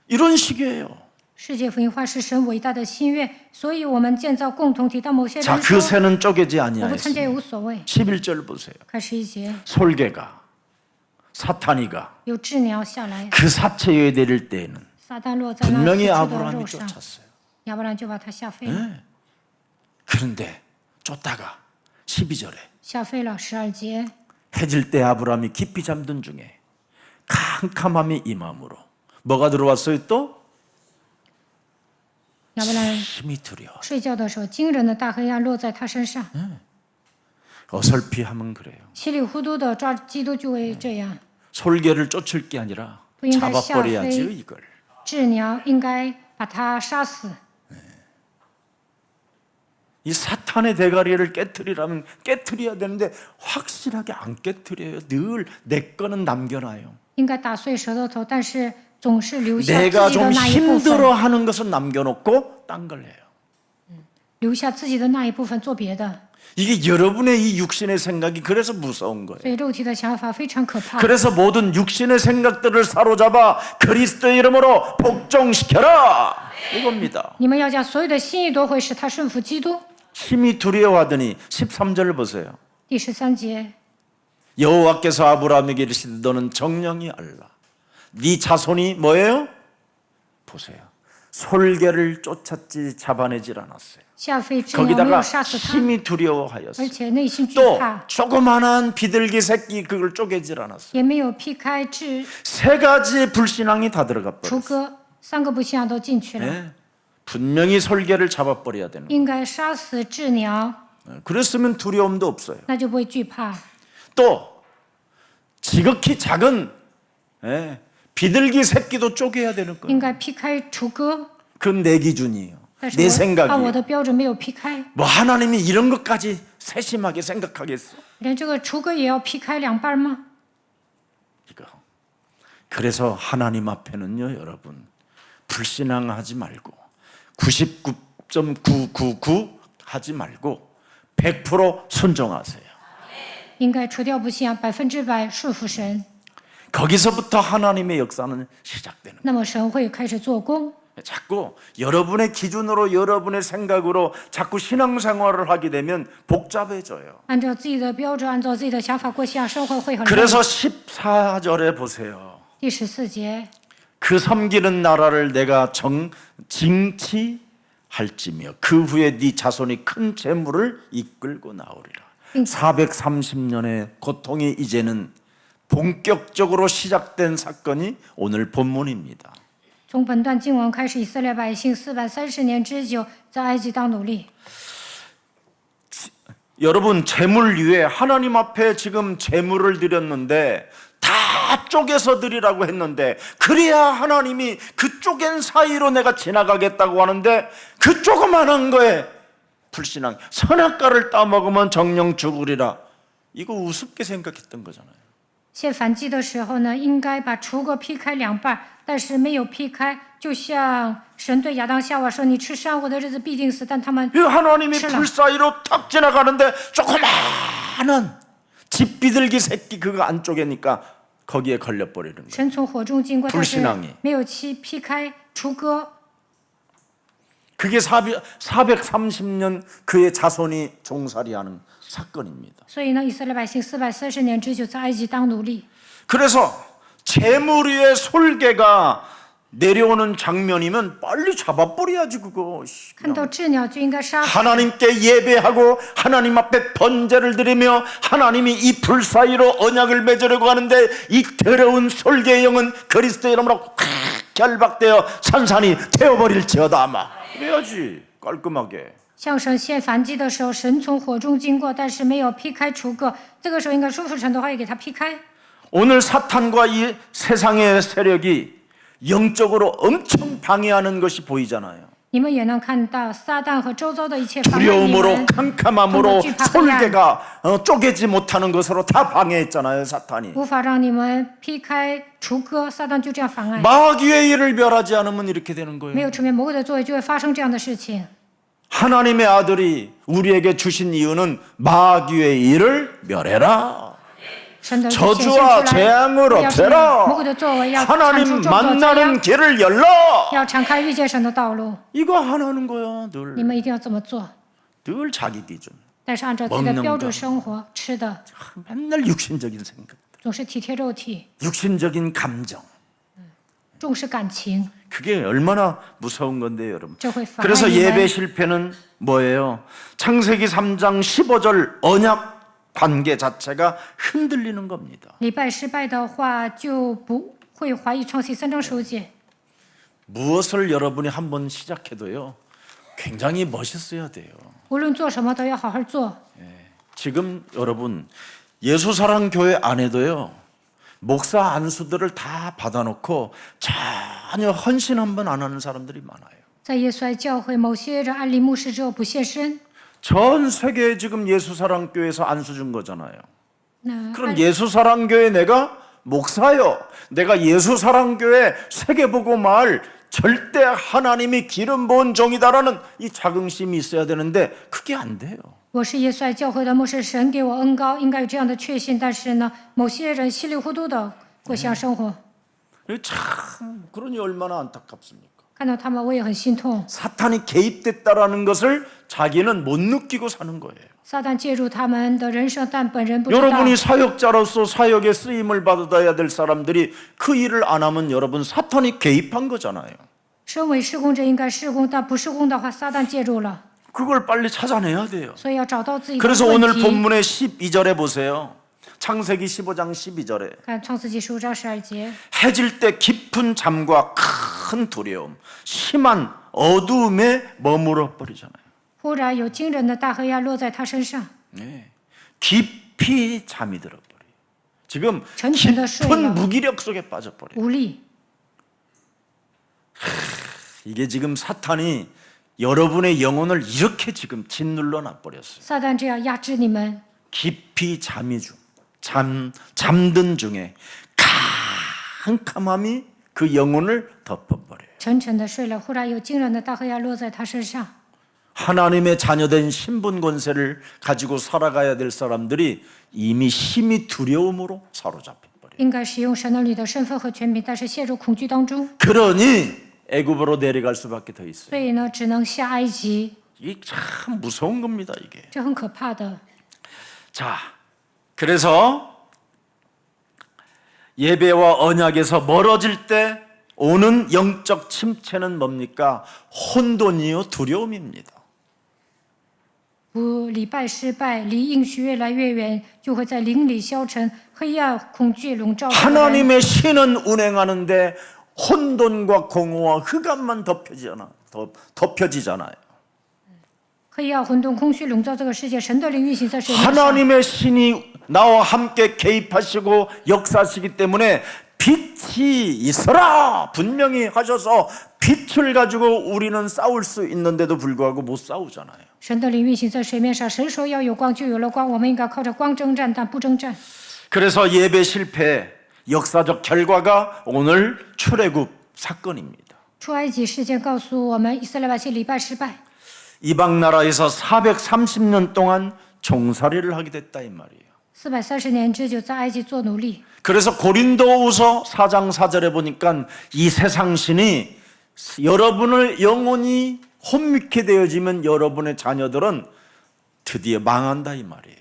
이런 식이에요. 世界福音化是神伟大的心愿，所以我们建造共同体。但某些 자, 人 그 说 새는 쪼개지 我不参加也 아니하였습니다. 无所谓。 11절 보세요. 开始一节， 솔개가 사탄이가 有鸷鸟下来， 그 사체에 내릴 때에는 撒旦落在那 분명히 死猪的 아브라함이 肉上， 쫓았어요. 亚伯兰就把他吓飞了。 그런데 쫓다가 12절에 吓飞了12节， 해질 때 아브라함이 깊이 잠든 중에 캄캄함이 임함으로 뭐가 들어왔어요 또? 亚伯兰 힘이 두려워. 睡觉的时候，惊人的大黑暗落在他身上， 어설피 하면 그래요. 稀里糊涂的抓基督就会这样。 솔개를 쫓을 게 아니라 부인과 잡아버려야지 샤페. 이걸. 鸷鸟应该把他杀死。 이 사탄의 대가리를 깨트리라면 깨트려야 되는데 확실하게 안 깨트려요. 늘 내 거는 남겨놔요. 应该打碎舌头，但是总是留下自 내가 己的 좀 那一部分， 힘들어하는 것은 남겨놓고 딴 걸 해요. 留下自己的那一部分做别的。 이게 여러분의 이 육신의 생각이 그래서 무서운 거예요. 所以肉体的想法非常可怕。 그래서 모든 육신의 생각들을 사로잡아 그리스도의 이름으로 복종시켜라 이겁니다. 你们要将所有的心意夺回，使他顺服基督。 힘이 두려워하더니 13절을 보세요. 第13节， 여호와께서 아브라함에게 이르시되 너는 정령이 알라. 네 자손이 뭐예요? 보세요. 솔개를 쫓았지 잡아내질 않았어요. 下非鸷鸟没有 거기다가 杀死他， 힘이 而 두려워하였어요. 且内心惧 또 怕， 조그만한 비둘기 새끼 그걸 쪼개질 않았어요. 也没有劈开鸷 세 가지 불신앙이 다 들어가 雏 버렸어요. 鸽，3个不信仰都进去了。 네. 분명히 솔개를 잡아버려야 되는 거예요. 应该杀死鸷鸟， 그랬으면 두려움도 없어요. 那就不会惧怕。 또 지극히 작은 비둘기 새끼도 쪼개야 되는 应 거예요. 该劈开雏鸽， 그건 내 기준이에요. 但是 내 按我 생각이에요. 的标准没有劈开， 뭐 하나님이 이런 것까지 세심하게 생각하겠어? 连这个雏鸽也要劈开两半吗？ 이거. 그래서 하나님 앞에는요, 여러분 불신앙하지 말고 99.999 하지 말고 100% 순종하세요. 应该除掉不信仰，100%顺服神， 거기서부터 하나님의 역사는 시작되는 거예요. 那么神会开始做工。 자꾸 여러분의 기준으로 여러분의 생각으로 자꾸 신앙생활을 하게 되면 복잡해져요. 按照自己的标准，按照自己的想法过信仰生活会很累。 그래서 14절에 보세요. 第14节， 그 섬기는 나라를 내가 징치할지며 그 후에 네 자손이 큰 재물을 이끌고 나오리라. 430년의 고통이 이제는 본격적으로 시작된 사건이 오늘 본문입니다. 从本段经文开始，以色列百姓430年之久在埃及当奴隶。 여러분 재물 위에 하나님 앞에 지금 재물을 드렸는데 다 쪼개서 드리라고 했는데 그래야 하나님이 그 쪼갠 사이로 내가 지나가겠다고 하는데 그 조그만한 거에 불신앙 선악과를 따먹으면 정령 죽으리라 이거 우습게 생각했던 거잖아요. 献燔祭的时候呢，应该把雏鸽劈开两半，但是没有劈开，就像神对亚当夏娃说：“你吃善恶的日子必定死。”但他们 이 하나님이 신랑. 불 사이로 탁 지나가는데 조그마한 집 비둘기 새끼 그거 안 쪼개니까 거기에 걸려버리는 거예요. 神从火中经过，但是 불신앙이 没有劈开雏鸽。 그게 430년 그의 자손이 종살이하는 사건입니다. 所以呢，以色列百姓430年之久在埃及当奴隶。 그래서 재물 위의 솔개가 내려오는 장면이면 빨리 잡아버려야지 그거. 看到鸷鸟就应该杀死。 하나님께 예배하고 하나님 앞에 번제를 드리며 하나님이 이 불 사이로 언약을 맺으려고 하는데 이 더러운 솔개의 영은 그리스도의 이름으로 콱 결박되어 산산이 태워버릴지어다 아마. 그래야지 깔끔하게. 向神献燔祭的时候，神从火中经过，但是没有劈开除个。这个时候应该舒服神的话也给他劈开。 오늘 사탄과 이 세상의 세력이 영적으로 엄청 방해하는 것이 보이잖아요. 你们也能看到撒旦和周遭的一切妨碍你 두려움으로 们， 캄캄함으로 솔개가 쪼개지 못하는 것으로 다 방해했잖아요 사탄이. 无法让你们劈开除割，撒旦就这样妨碍。 마귀의 일을 멸하지 않으면 이렇게 되는 没 거예요. 有除灭魔鬼的作为，就会发生这样的事情。 하나님의 아들이 우리에게 주신 이유는 마귀의 일을 멸해라. 神的显现 저주와 出来， 재앙을 要除灭 없애라. 魔鬼的作为，要铲除 하나님 咒诅灾 만나는 殃， 길을 열라. 要敞开遇见神的道路。 이거 하나는 거야 你 늘. 们一定要这么做， 늘 자기 기준. 但是按照自己的标准生活，吃的 맨날 육신적인 생각, 总是体贴肉体， 육신적인 감정. 重视感情， 그게 얼마나 무서운 건데요, 여러분. 这会妨碍 그래서 你 예배 们。 실패는 뭐예요? 창세기 3장 15절 언약 관계 자체가 흔들리는 겁니다. 礼拜失败的话，就不会怀疑创世3章15节。 무엇을 여러분이 한번 시작해도요, 굉장히 멋있어야 돼요. 无论做什么都要好好做。 지금 여러분 예수사랑 교회 안에도요, 목사 안수들을 다 받아놓고 전혀 헌신 한번 안 하는 사람들이 많아요. 在耶稣爱教会，某些人安利牧师之后不献身， 전 세계에 지금 예수사랑 교회에서 안수 준 거잖아요. 那 그럼 예수사랑 교회 내가 목사요. 내가 예수사랑 교회 세계보고 말 절대 하나님이 기름 부은 종이다라는 이 자긍심이 있어야 되는데 그게 안 돼요. 我是耶稣爱教会的牧师，神给我恩高，应该有这样的确信。但是呢，某些人稀里糊涂的过这样生活， 참 그러니 얼마나 안타깝습니까? 看到他们我也很心痛。 사탄이 개입됐다라는 것을 자기는 못 느끼고 사는 거예요. 撒旦介入他们的人生，但本人不知道。 여러분이 사역자로서 사역에 쓰임을 받아야 될 사람들이 그 일을 안 하면 여러분 사탄이 개입한 거잖아요. 身为事工者应该事工，但不事工的话，撒旦介入了， 그걸 빨리 찾아내야 돼요. 所以要找到自己的 그래서 오늘 问题。 본문의 12절에 보세요. 창세기 15장 12절에 看创世纪15章12节， 해질 때 깊은 잠과 큰 두려움, 심한 어두움에 머물러 버리잖아요. 忽然有惊人的大黑暗落在他身上， 네. 깊이 잠이 들어버려. 지금 전체가 깊은睡了。 무기력 속에 빠져버려. 无力。 이게 지금 사탄이 여러분의 영혼을 이렇게 지금 짓눌러 놔버렸어요. 撒旦这样压制你们， 깊이 잠든 중에 캄캄함이 그 영혼을 덮어버려요. 沉沉的睡了。忽然有惊人的大黑暗落在他身上。 하나님의 자녀된 신분 권세를 가지고 살아가야 될 사람들이 이미 힘이 두려움으로 사로잡혀버려요. 应该使用神儿女的身份和权柄，但是陷入恐惧当中， 그러니 애굽으로 내려갈 수밖에 더 있어요. 所以呢，只能下埃及， 이게 참 무서운 겁니다, 이게. 这很可怕的。 자, 그래서 예배와 언약에서 멀어질 때 오는 영적 침체는 뭡니까? 혼돈이요, 두려움입니다. 不礼拜失败，离应许越来越远，就会在灵里消沉，黑暗、恐惧笼罩着人。 하나님의 신은 운행하는데 혼돈과 공허와 흑암만 덮여지잖아요. 黑暗、混沌、空虚笼罩这个世界，神的灵运行在水面上。 하나님의 신이 나와 함께 개입하시고 역사하시기 때문에 빛이 있어라 분명히 하셔서 빛을 가지고 우리는 싸울 수 있는데도 불구하고 못 싸우잖아요. 神的灵运行在水面上，神说要有光就有了光，我们应该靠着光征战，但不征战。 그래서 예배 실패 역사적 결과가 오늘 출애굽 사건입니다. 出埃及事件告诉我们，以色列百姓礼拜失败， 이방 나라에서 430년 동안 종살이를 하게 됐다 이 말이에요. 430年之久在埃及做奴隶。 그래서 고린도후서 4장 4절에 보니까 이 세상 신이 여러분을 영원히 혼미케 되어지면 여러분의 자녀들은 드디어 망한다 이 말이에요.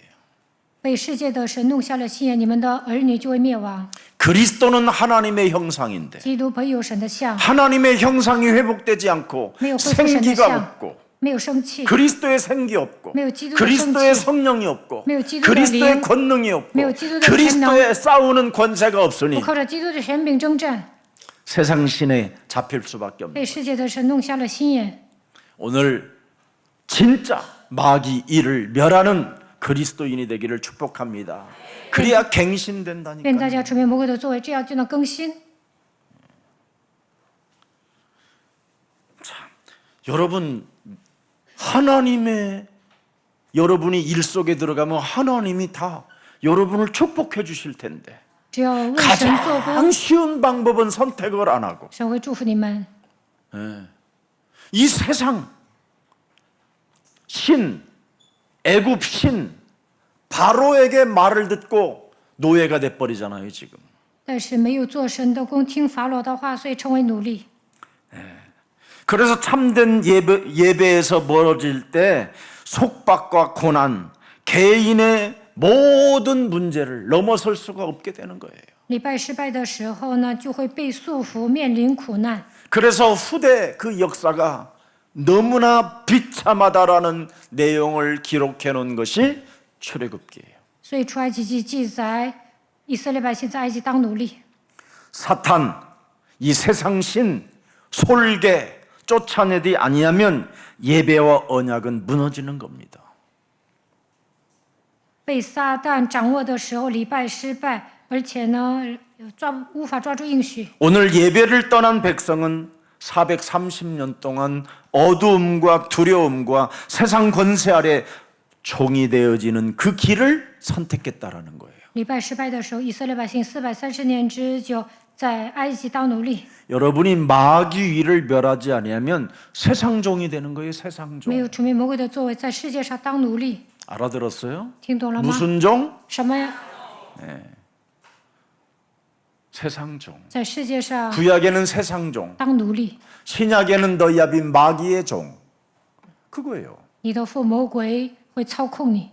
被世界的神弄瞎了心眼，你们的儿女就会灭亡。 그리스도는 하나님의 형상인데 基督本有神的像， 하나님의 형상이 회복되지 않고 매우 회복되는 생기가 像。 없고 没有生气， 그리스도의 생기 없고 매우 기도의 그리스도의 성취. 성령이 없고 매우 기도의 그리스도의 링. 권능이 없고 매우 기도의 그리스도의 싸우는 권세가 없으니 不靠着基督的权柄征战， 세상 신에 잡힐 수밖에 없는 被世界的神弄瞎了心眼。 오늘 진짜 마귀 이를 멸하는 그리스도인이 되기를 축복합니다. 그래야 愿大 갱신된다니까. 家除灭魔鬼的作为，这样就能更新。 여러분 하나님의 여러분이 일 속에 들어가면 하나님이 다 여러분을 축복해 주실 텐데 只要为神做 가장 工， 쉬운 방법은 선택을 안 하고 神会祝福你们。 이 세상 신 애굽 신 바로에게 말을 듣고 노예가 돼 버리잖아요 지금. 但是没有做神的工，听法老的话，所以成为奴隶。 그래서 참된 예배에서 멀어질 때 속박과 고난, 개인의 모든 문제를 넘어설 수가 없게 되는 거예요. 礼拜失败的时候呢，就会被束缚，面临苦难。 그래서 후대 그 역사가 너무나 비참하다라는 내용을 기록해 놓은 것이 출애굽기예요. 所以出埃及记记载，以色列百姓在埃及当奴隶。 사탄, 이 세상 신, 솔개 쫓아내지 아니하면 예배와 언약은 무너지는 겁니다. 被撒旦掌握的时候，礼拜失败，而且呢，无法抓住应许。 오늘 예배를 떠난 백성은 430년 동안 어두움과 두려움과 세상 권세 아래 종이 되어지는 그 길을 선택했다라는 거예요. 礼拜失败的时候，以色列百姓430年之久在埃及当奴隶。 여러분이 마귀 위를 멸하지 아니하면 세상 종이 되는 거예요. 세상 没有 종. 除灭魔鬼的作为，在世界上当奴隶， 알아들었어요? 听懂了吗？ 무슨 종? 什么呀？ 세상 종. 在世界上 구약에는 세상 종, 当奴隶， 신약에는 너희 아빈 마귀의 종. 그거예요. 你的父魔鬼会操控你。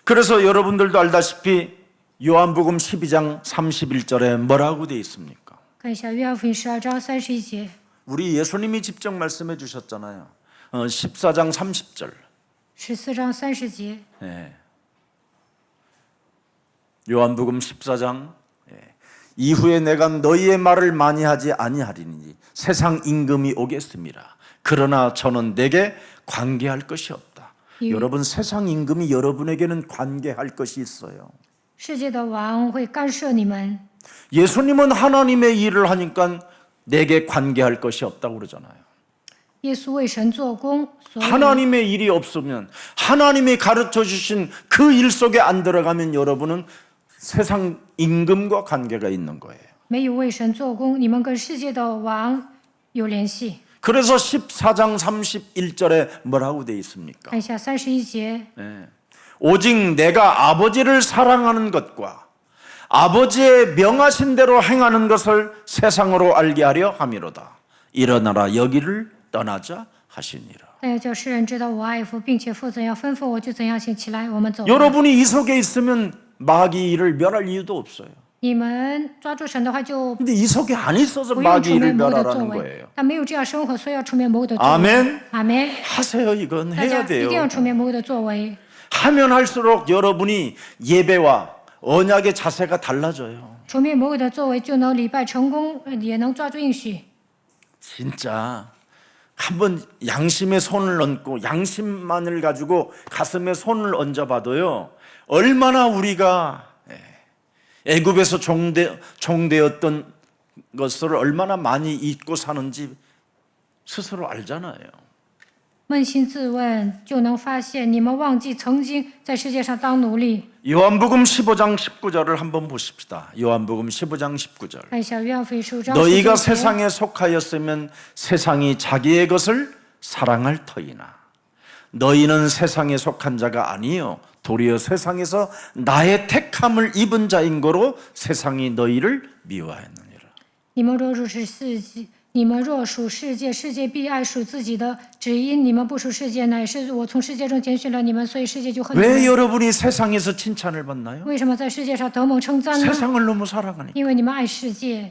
그래서 여러분들도 알다시피 요한복음 12장 31절에 뭐라고 되어 있습니까? 看一下约翰福音12章31节， 우리 예수님이 직접 말씀해 주셨잖아요. 14장 30절. 14章30节， 요한복음 14장. 이후에 내가 너희의 말을 많이 하지 아니하리니 세상 임금이 오겠습니다. 그러나 저는 내게 관계할 것이 없다. 여러분 세상 임금이 여러분에게는 관계할 것이 있어요. 世界的王会干涉你们。 예수님은 하나님의 일을 하니까 내게 관계할 것이 없다고 그러잖아요. 耶稣为神做工，所以 하나님의 일이 없으면 하나님이 가르쳐 주신 그 일 속에 안 들어가면 여러분은 세상 임금과 관계가 있는 거예요. 没有为神做工，你们跟世界的王有联系。 그래서 14장 31절에 뭐라고 돼 있습니까? 看一下31节， 오직 내가 아버지를 사랑하는 것과 아버지의 명하신 대로 행하는 것을 세상으로 알게 하려 함이로다. 일어나라 여기를 떠나자 하시니라. 但要叫世人知道我爱父，并且父怎样吩咐我就怎样行。起来，我们走吧。 여러분이 이 속에 있으면 마귀 일을 멸할 이유도 없어요. 你们抓住神的话，就 근데 이 속에 안 있어서 不用 마귀 出灭 일을 魔鬼的作 멸하라는 为 거예요. 。但没有这样生活，所以要出灭魔鬼的作为。 아멘. 阿门。 하세요. 이건 大家 해야 一定 돼요. 要出灭魔鬼的作为。 하면 할수록 여러분이 예배와 언약의 자세가 달라져요. 出灭魔鬼的作为，就能礼拜成功，也能抓住应许。 진짜 한번 양심에 손을 얹고 양심만을 가지고 가슴에 손을 얹어봐도요. 얼마나 우리가 애굽에서 종되었던 것을 얼마나 많이 잊고 사는지 스스로 알잖아요. 扪心自问，就能发现你们忘记曾经在世界上当奴隶。 요한복음 15장 19절을 한번 보십시다. 요한복음 15장 19절. 看一下约翰福音15章 너희가 19节。 세상에 속하였으면 세상이 자기의 것을 사랑할 터이나 너희는 세상에 속한 자가 아니요 도리어 세상에서 나의 택함을 입은 자인 거로 세상이 너희를 미워하였느니라. 你们若入是自己，你们若属世界，世界必爱属自己的；只因你们不属世界，乃是我从世界中拣选了你们，所以世界就恨你 왜 们。 여러분이 세상에서 칭찬을 받나요? 为什么在世界上得蒙称赞呢？ 세상을 너무 사랑하니까. 因为你们爱世界。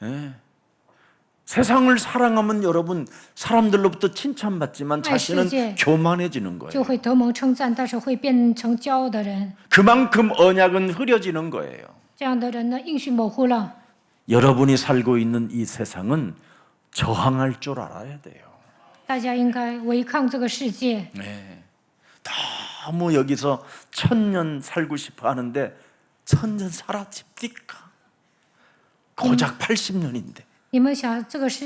예. 세상을 사랑하면 여러분 사람들로부터 칭찬받지만 자신은 시제. 교만해지는 就 거예요. 会得蒙称赞，但是会变成骄傲的人。 그만큼 언약은 흐려지는 거예요. 这样的人呢，应许模糊了。 여러분이 살고 있는 이 세상은 저항할 줄 알아야 돼요. 大家应该违抗这个世界。 네. 너무 여기서 1000년 살고 싶어 하는데 1000년 살아집니까? 고작 80년인데. 你们想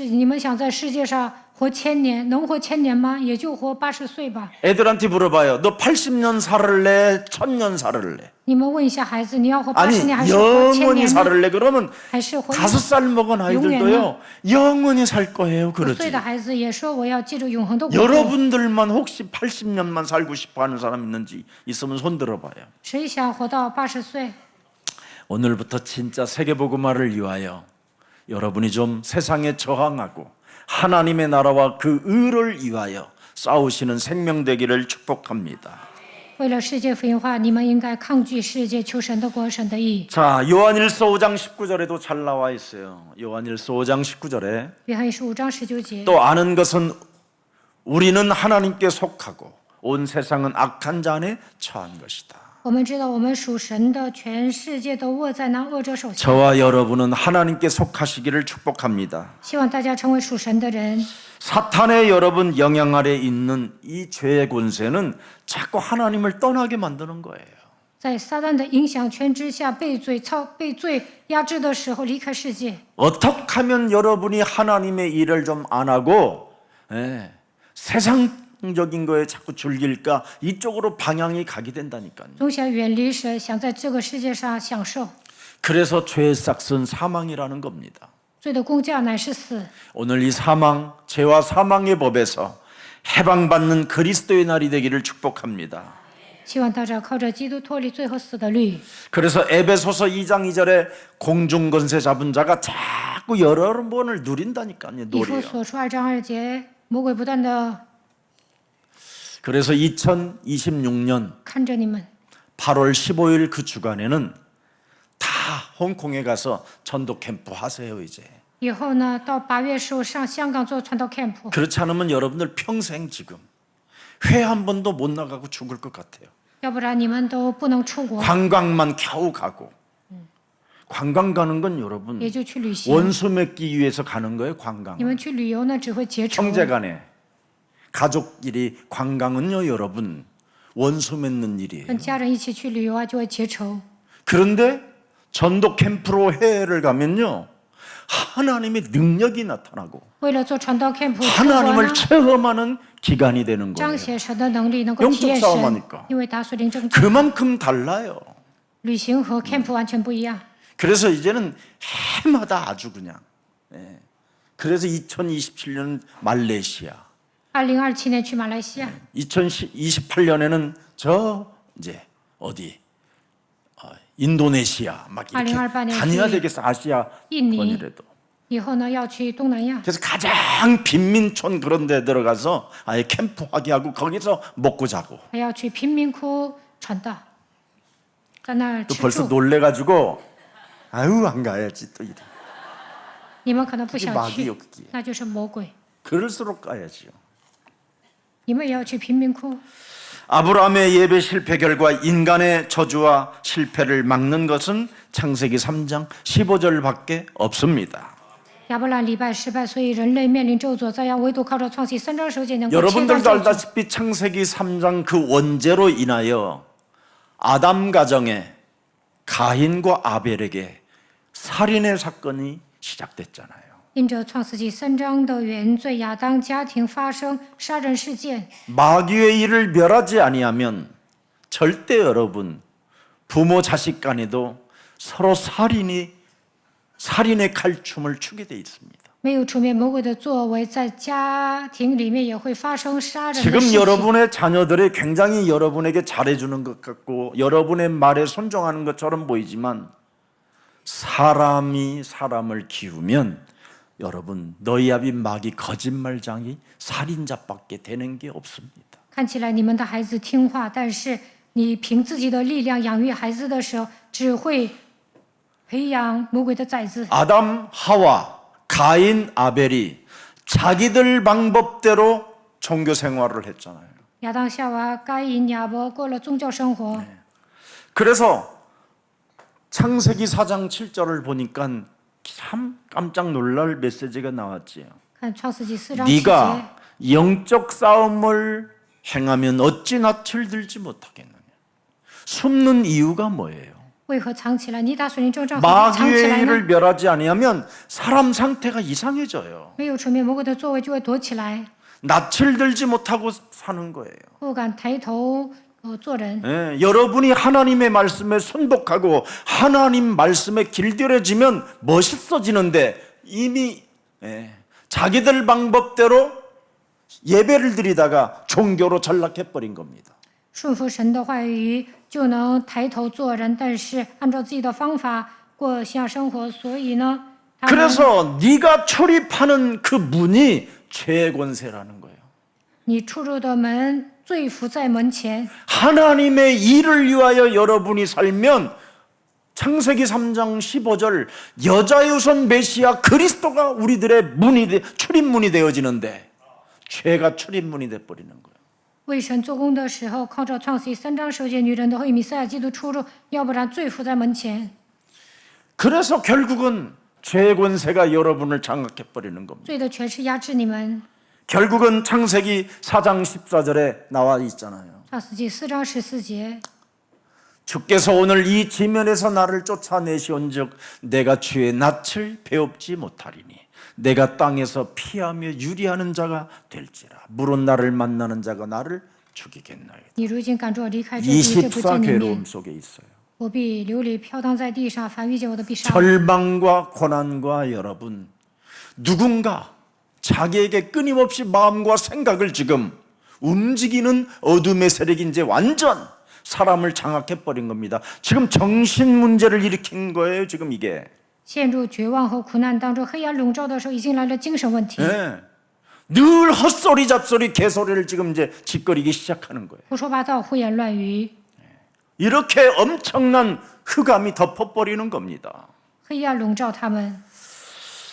你们想在世界上活1000年，能活1000年吗？也就活80岁吧。 애들한테 물어봐요. 너 80년 살을래? 1000년 살을래? 你们问一下孩子，你要活 아니 80年还是活1000 영원히 年呢？ 살을래? 그러면 还是活 5살 먹은 아이들도요 영원히 살 거예요. 5岁 그러지. 的孩子也说我要记住永恒的国度。 여러분들만 혹시 80년만 살고 싶어하는 사람 있으면 손 들어봐요. 谁想活到80岁？ 오늘부터 진짜 세계복음화를 위하여 여러분이 좀 세상에 저항하고 하나님의 나라와 그 의를 위하여 싸우시는 생명 되기를 축복합니다. 为了世界福音化，你们应该抗拒世界，求神的国，神的义。 자, 요한일서 5장 19절에도 잘 나와 있어요. 요한일서 5장 19절에 约翰15章19节。 또 아는 것은 우리는 하나님께 속하고 온 세상은 악한 자 안에 처한 것이다. 我们知道我们属神的，全世界都握在那恶者手下。 저와 여러분은 하나님께 속하시기를 축복합니다. 希望大家成为属神的人。 사탄의 여러분 영향 아래 있는 이 죄의 권세는 자꾸 하나님을 떠나게 만드는 거예요. 在撒旦的影响权之下，被罪压制的时候离开世界。 어떻게 하면 여러분이 하나님의 일을 좀 안 하고 세상적인 거에 자꾸 즐길까 이쪽으로 방향이 가게 된다니까요. 总想远离神，想在这个世界上享受。 그래서 죄의 싹은 사망이라는 겁니다. 罪的工价乃是死。 오늘 이 사망, 죄와 사망의 법에서 해방받는 그리스도의 날이 되기를 축복합니다. 希望大家靠着基督脱离罪和死的律。 그래서 에베소서 2장 2절에 공중권세 잡은 자가 자꾸 여러 번을 누린다니까요. 以弗 노래요. 所书2章2节，魔鬼不断的 그래서 2026년 看着你们。 8월 15일 그 주간에는 다 홍콩에 가서 전도 캠프 하세요 이제. 以后呢，到8月15上香港做传道 camp， 그렇지 않으면 여러분들 평생 지금 회 한 번도 못 나가고 죽을 것 같아요. 要不然你们都不能出国， 관광만 겨우 가고. 관광 가는 건 여러분 也就去旅行。 원수 맺기 위해서 가는 거예요. 관광. 你们去旅游呢，只会结仇。 형제간에 가족끼리 관광은요 여러분 원수 맺는 일이에요. 跟家人一起去旅游啊，就会结仇。 그런데 전도 캠프로 해외를 가면요 하나님의 능력이 나타나고 为了做传道 camp， 出国 하나님을 呢， 체험하는 기간이 되는 거예요. 彰显神的能力，能够体验 영적 싸움 神 하니까 。因为打属灵争战， 그만큼 달라요. 旅行和 camp 完全不一样。 그래서 이제는 해마다 아주 그냥 그래서 2027년 말레이시아 2027年去马来西亚， 2028년에는 저 이제 어디 인도네시아 막 이렇게 2028년 다녀야 그 되겠어. 아시아印尼 번이라도. 以后呢要去东南亚， 그래서 가장 빈민촌 그런 데 들어가서 아예 캠프하게 하고 거기서 먹고 자고. 还要去贫民窟传道，在那儿 또 吃 벌써 住。 놀래가지고 아유 안 가야지 또 이래. 你们可能不 그게 想 마귀요 去， 그게. 那就是魔鬼。 그럴수록 가야지요. 你们也要去贫民窟。 아브라함의 예배 실패 결과 인간의 저주와 실패를 막는 것은 창세기 3장 15절밖에 없습니다. 亚伯兰礼拜失败，所以人类面临咒诅遭殃，唯独靠着创世3章9节能够切断 여러분들도 咒诅。 알다시피 창세기 3장 그 원죄로 인하여 아담 가정에 가인과 아벨에게 살인의 사건이 시작됐잖아요. 因着创世纪3章的原罪，亚当家庭发生杀人事件。 마귀의 일을 멸하지 아니하면 절대 여러분 부모 자식 간에도 서로 살인의 칼춤을 추게 돼 있습니다. 没有除灭魔鬼的作为，在家庭里面也会发生殺人的 지금 事情。 여러분의 자녀들이 굉장히 여러분에게 잘해주는 것 같고 여러분의 말에 순종하는 것처럼 보이지만 사람이 사람을 키우면 여러분 너희 아비 마귀 거짓말장이 살인자밖에 되는 게 없습니다. 看起来你们的孩子听话，但是你凭自己的力量养育孩子的时候，只会培养魔鬼的崽子。 아담, 하와, 가인, 아벨이 자기들 방법대로 종교 생활을 했잖아요. 亚当、夏娃、该隐、亚伯过了宗教生活。 그래서 창세기 4장 7절을 보니까 참 깜짝 놀랄 메시지가 나왔지요. 看创世纪4章7节， 네가 영적 싸움을 행하면 어찌 낯을 들지 못하겠느냐. 숨는 이유가 뭐예요? 为何藏起来？你打属灵征战何必藏起 마귀의 来 일을 呢？ 멸하지 아니하면 사람 상태가 이상해져요. 没有除灭魔鬼的作为，就会躲起来， 낯을 들지 못하고 사는 거예요. 不敢抬头做人。 예, 여러분이 하나님의 말씀에 순복하고 하나님 말씀에 길들여지면 멋있어지는데 이미 자기들 방법대로 예배를 드리다가 종교로 전락해버린 겁니다. 顺服神的话语，就能抬头做人，但是按照自己的方法过信仰生活，所以呢，他们 그래서 네가 출입하는 그 문이 죄의 권세라는 거예요. 你出入的门，罪伏在门前。 하나님의 일을 위하여 여러분이 살면 창세기 3장 15절 여자의 우선 메시아 그리스도가 우리들의 출입문이 되어지는데 죄가 출입문이 돼버리는 거예요. 为神做工的时候，靠着创世记3章10节，女人都会以弥赛亚基督出入，要不然罪伏在门前。 그래서 결국은 죄의 권세가 여러분을 장악해버리는 겁니다. 罪的权势压制你们。 결국은 창세기 4장 14절에 나와 있잖아요. 创世纪4章14节， 주께서 오늘 이 지면에서 나를 쫓아내시온즉 내가 주의 낯을 배웁지 못하리니 내가 땅에서 피하며 유리하는 자가 될지라 물은 나를 만나는 자가 나를 죽이겠나이다. 你如今赶着我离开这地，这不 24见你面 괴로움 ， 속에 있어요. 我必流离飘荡在地上，凡遇见我的必杀我。 절망과 고난과 여러분 누군가 자기에게 끊임없이 마음과 생각을 지금 움직이는 어둠의 세력이 이제 완전 사람을 장악해버린 겁니다. 지금 정신 문제를 일으킨 거예요. 지금 이게. 陷入绝望和苦难当中，黑暗笼罩的时候，已经来了精神问题， 네. 늘 헛소리 잡소리 개소리를 지금 이제 짓거리기 시작하는 거예요. 胡说八道、胡言乱语， 이렇게 엄청난 흑암이 덮어버리는 겁니다. 黑暗笼罩他们。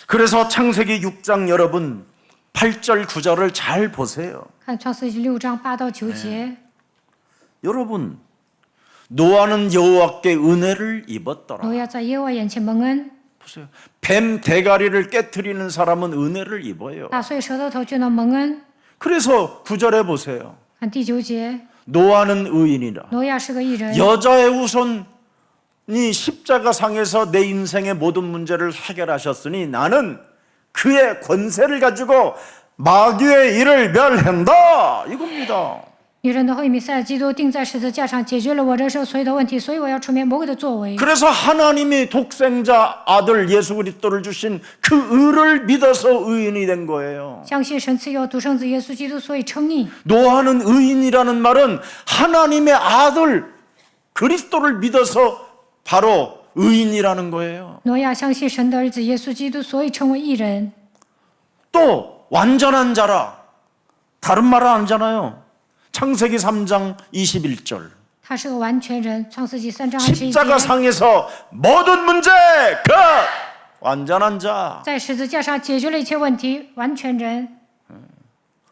그래서 창세기 6장 여러분 8절 9절을 잘 보세요. 看创世纪6章8到9节， 여러분 노아는 여호와께 은혜를 입었더라. 挪亚在耶和华眼前蒙恩， 보세요. 뱀 대가리를 깨트리는 사람은 은혜를 입어요. 打碎舌头头就能蒙恩。 그래서 9절에 보세요. 看第9节， 노아는 의인이라. 挪亚是个义人， 여자의 우선이 십자가 상에서 내 인생의 모든 문제를 해결하셨으니 나는 그의 권세를 가지고 마귀의 일을 멸한다 이겁니다. 女人的后裔弥赛亚基督钉在十字架上，解决了我人生所有的问题，所以我要出面魔鬼的作为。 그래서 하나님이 독생자 아들 예수 그리스도를 주신 그 의를 믿어서 의인이 된 거예요. 相信神赐有独生子耶稣基督，所以称义。 노아는 의인이라는 말은 하나님의 아들 그리스도를 믿어서 바로 의인이라는 거예요. 挪亚相信神的儿子耶稣基督，所以成为义人。 또 완전한 자라 다른 말은 안 하잖아요. 창세기 3장 21절 他是个完全人。创世纪3章21 십자가 节， 상에서 모든 문제 끝 완전한 자 在十字架上解决了一切问题，完全人。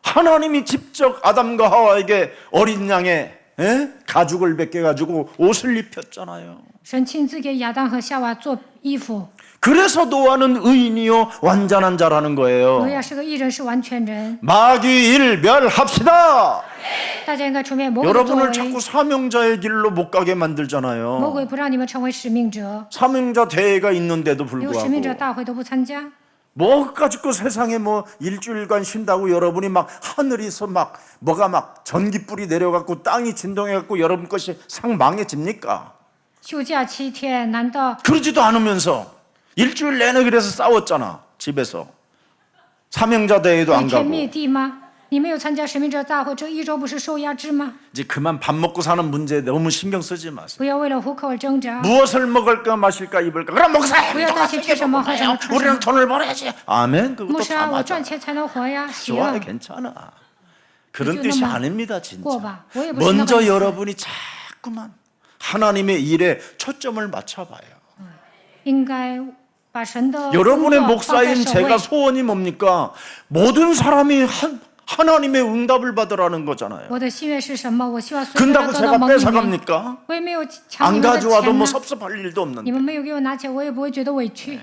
하나님이 직접 아담과 하와에게 어린 양의 가죽을 벗겨가지고 옷을 입혔잖아요. 神亲自给亚当和夏娃做衣服。 그래서 노아는 의인이요 완전한 자라는 挪 거예요. 亚是个义人，是完全人。 마귀 일 멸합시다. 大家应该出面魔鬼的作 여러분을 为。 자꾸 사명자의 길로 못 가게 魔 만들잖아요. 鬼不让你们成为使命者， 사명자 대회가 있는데도 有使命者 불구하고 大会都不参加。 뭐 가지고 세상에 뭐 일주일간 쉰다고 여러분이 막 하늘에서 막 뭐가 막 전기불이 내려갖고 땅이 진동해갖고 여러분 것이 상 망해집니까? 休假7天，难道 그러지도 않으면서 일주일 내내 그래서 싸웠잖아 집에서 사명자 대회도 一 안 天 가고 灭地吗？你没有参加使命者大会，这一周不是受压制吗？ 이제 그만 밥 먹고 사는 문제에 너무 신경 쓰지 마세요. 不要为了糊口而挣扎， 무엇을 먹을까 마실까 입을까? 그럼 목사, 不要担心吃什么喝什么穿什 우리는 么。 돈을 벌어야지. 아멘. 牧 그것도 师 다 啊，我 맞아. 赚钱才能活呀， 좋아요, 行， 괜찮아. 그런 이제 뜻이 너무 아닙니다, 진짜. 꿔봐. 왜 무슨 먼저 상관이 있어요? 여러분이 자꾸만 하나님의 일에 초점을 맞춰봐요. 应该把神的工 여러분의 作放在 목사인 首 제가 位。 소원이 뭡니까? 모든 사람이 하나님의 응답을 받으라는 거잖아요. 我的心愿是什么？我希望所有人 근다고 都能 제가 蒙你们。 뺏어갑니까? 我也没有抢你 안 们的 가져와도 钱 뭐 呢。 섭섭할 일도 你 없는데. 们没有给我拿钱，我也不会觉得委屈。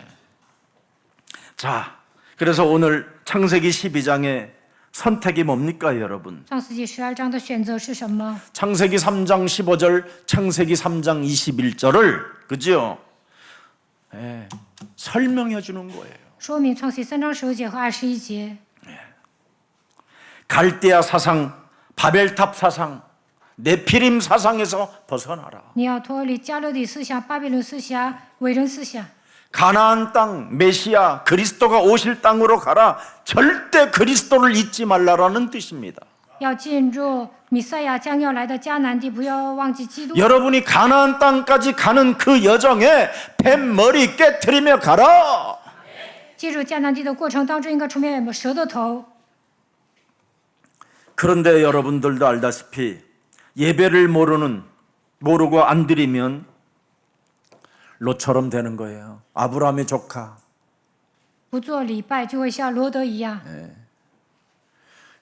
자, 그래서 오늘 창세기 12장의 선택이 뭡니까, 여러분? 创世纪12章的选择是什么？ 창세기 3장 15절, 창세기 3장 21절을 그죠? 예, 설명해 주는 거예요. 说明创世3章19节和21节。 갈대아 사상, 바벨탑 사상, 네피림 사상에서 벗어나라. 你要脱离加勒底思想、巴比伦思想、伟人思想。 가나안 땅, 메시아, 그리스도가 오실 땅으로 가라. 절대 그리스도를 잊지 말라라는 뜻입니다. 要进入弥赛亚将要来的迦南地，不要忘记基督。 여러분이 가나안 땅까지 가는 그 여정에 뱀머리 깨트리며 가라. 进入迦南地的过程当中，应该出面蛇的头。 그런데 여러분들도 알다시피 예배를 모르고 안 드리면 롯처럼 되는 거예요. 아브라함의 조카. 不做礼拜，就会像罗德一样。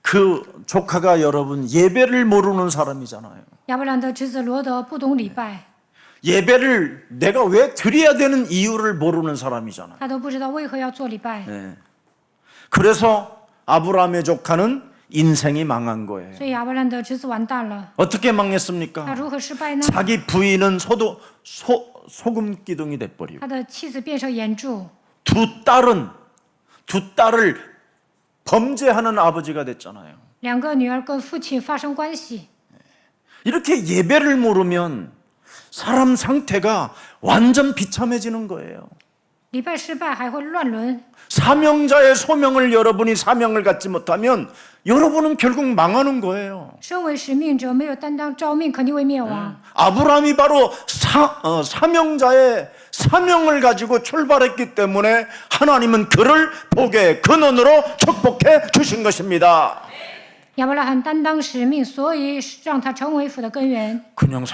그 조카가 여러분 예배를 모르는 사람이잖아요. 亚伯兰的侄子罗德不懂礼拜， 예배를 내가 왜 드려야 되는 이유를 모르는 사람이잖아요. 他都不知道为何要做礼拜， 그래서 아브라함의 조카는 인생이 망한 거예요. 所以亚伯兰的侄子完蛋了。 어떻게 他 망했습니까? 如何失败呢？ 자기 부인은 소금 기둥이 돼버리고 他的妻子变成眼柱， 두 딸을 범죄하는 아버지가 됐잖아요. 两个女儿跟父亲发生关系。 이렇게 예배를 모르면 사람 상태가 완전 비참해지는 거예요. 礼拜失败还会乱伦。 사명자의 소명을 여러분이 사명을 갖지 못하면 여러분은 결국 망하는 거예요. 身为使命者，没有担当召命，肯定会灭亡。 아브라함이 바로 사명자의 사명을 가지고 출발했기 때문에 하나님은 그를 복의 근원으로 축복해 주신 것입니다. 亚伯拉罕担当使命，所以让他成为父的根源。 그냥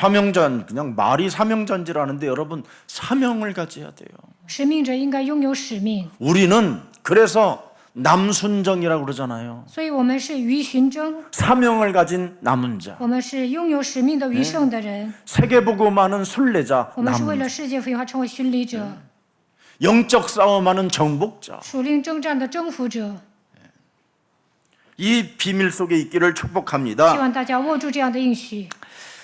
그냥 말이 사명자인지라는데 여러분 사명을 가져야 돼요. 使命者应该拥有使命， 우리는 그래서 남순정이라고 그러잖아요. 所以我们是鱼寻征， 사명을 가진 남은 자. 我们是拥有使命的余剩的人， 세계복음하는 순례자 我们是为 남은 了世界福音化成为巡礼者， 영적 싸움하는 정복자. 属灵征战的征服者。 이 비밀 속에 있기를 希 축복합니다. 望大家握住这样的应许。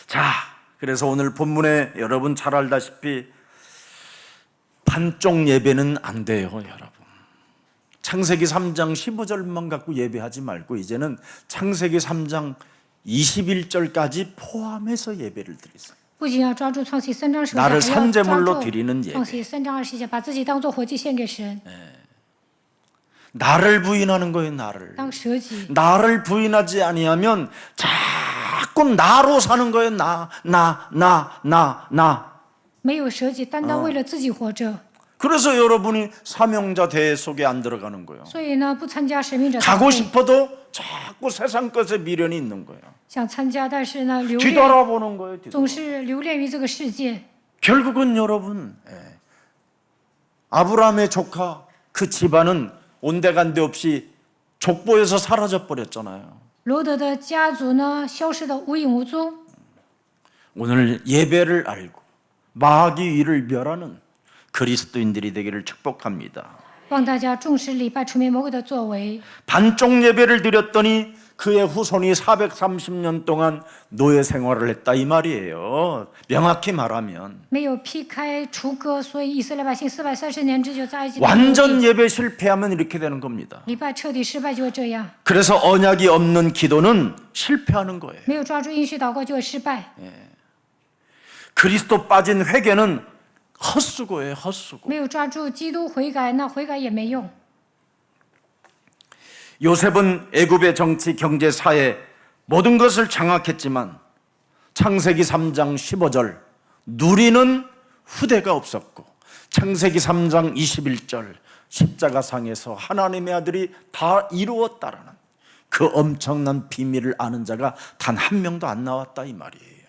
자, 그래서 오늘 본문에 여러분 잘 알다시피 반쪽 예배는 안 돼요, 여러분. 창세기 3장 15절만 갖고 예배하지 말고 이제는 창세기 3장 21절까지 포함해서 예배를 드리세요. 不仅要抓住创世3章10节， 나를 还要抓 산제물로 住 드리는 创 예배. 世3章20节，把自己当做活祭献给神， 나를 부인하는 거예요, 나를. 当舍己。 나를 부인하지 아니하면 자꾸 나로 사는 거예요. 나. 没有舍己，单单为了自己活着。 그래서 여러분이 사명자 대회 속에 안 들어가는 거예요. 所以呢，不参加使命者大 가고 会， 싶어도 자꾸 세상 것에 미련이 있는 거예요. 想参加，但是呢，留恋 뒤돌아보는 거예요. 总是留恋于这个世界。 결국은 여러분 아브라함의 조카 그 집안은 온데간데 없이 족보에서 사라져 버렸잖아요. 罗德的家族呢，消失的无影无踪。 오늘 예배를 알고 마귀 일을 멸하는 그리스도인들이 되기를 축복합니다. 望大家重视礼拜，出面魔鬼的作为。 반쪽 예배를 드렸더니 그의 후손이 430년 동안 노예 생활을 했다 이 말이에요. 명확히 말하면 没有劈开除割，所以以色列百姓430年之久在埃及。 완전 예배 실패하면 이렇게 되는 겁니다. 礼拜彻底失败就会这样， 그래서 언약이 없는 기도는 실패하는 거예요. 没有抓住应许祷告就会失败， 그리스도 빠진 회개는 헛수고예요, 헛수고. 没有抓住基督悔改，那悔改也没用。 요셉은 애굽의 정치, 경제, 사회 모든 것을 장악했지만 창세기 3장 15절 누리는 후대가 없었고 창세기 3장 21절 십자가상에서 하나님의 아들이 다 이루었다라는 그 엄청난 비밀을 아는 자가 단 한 명도 안 나왔다 이 말이에요.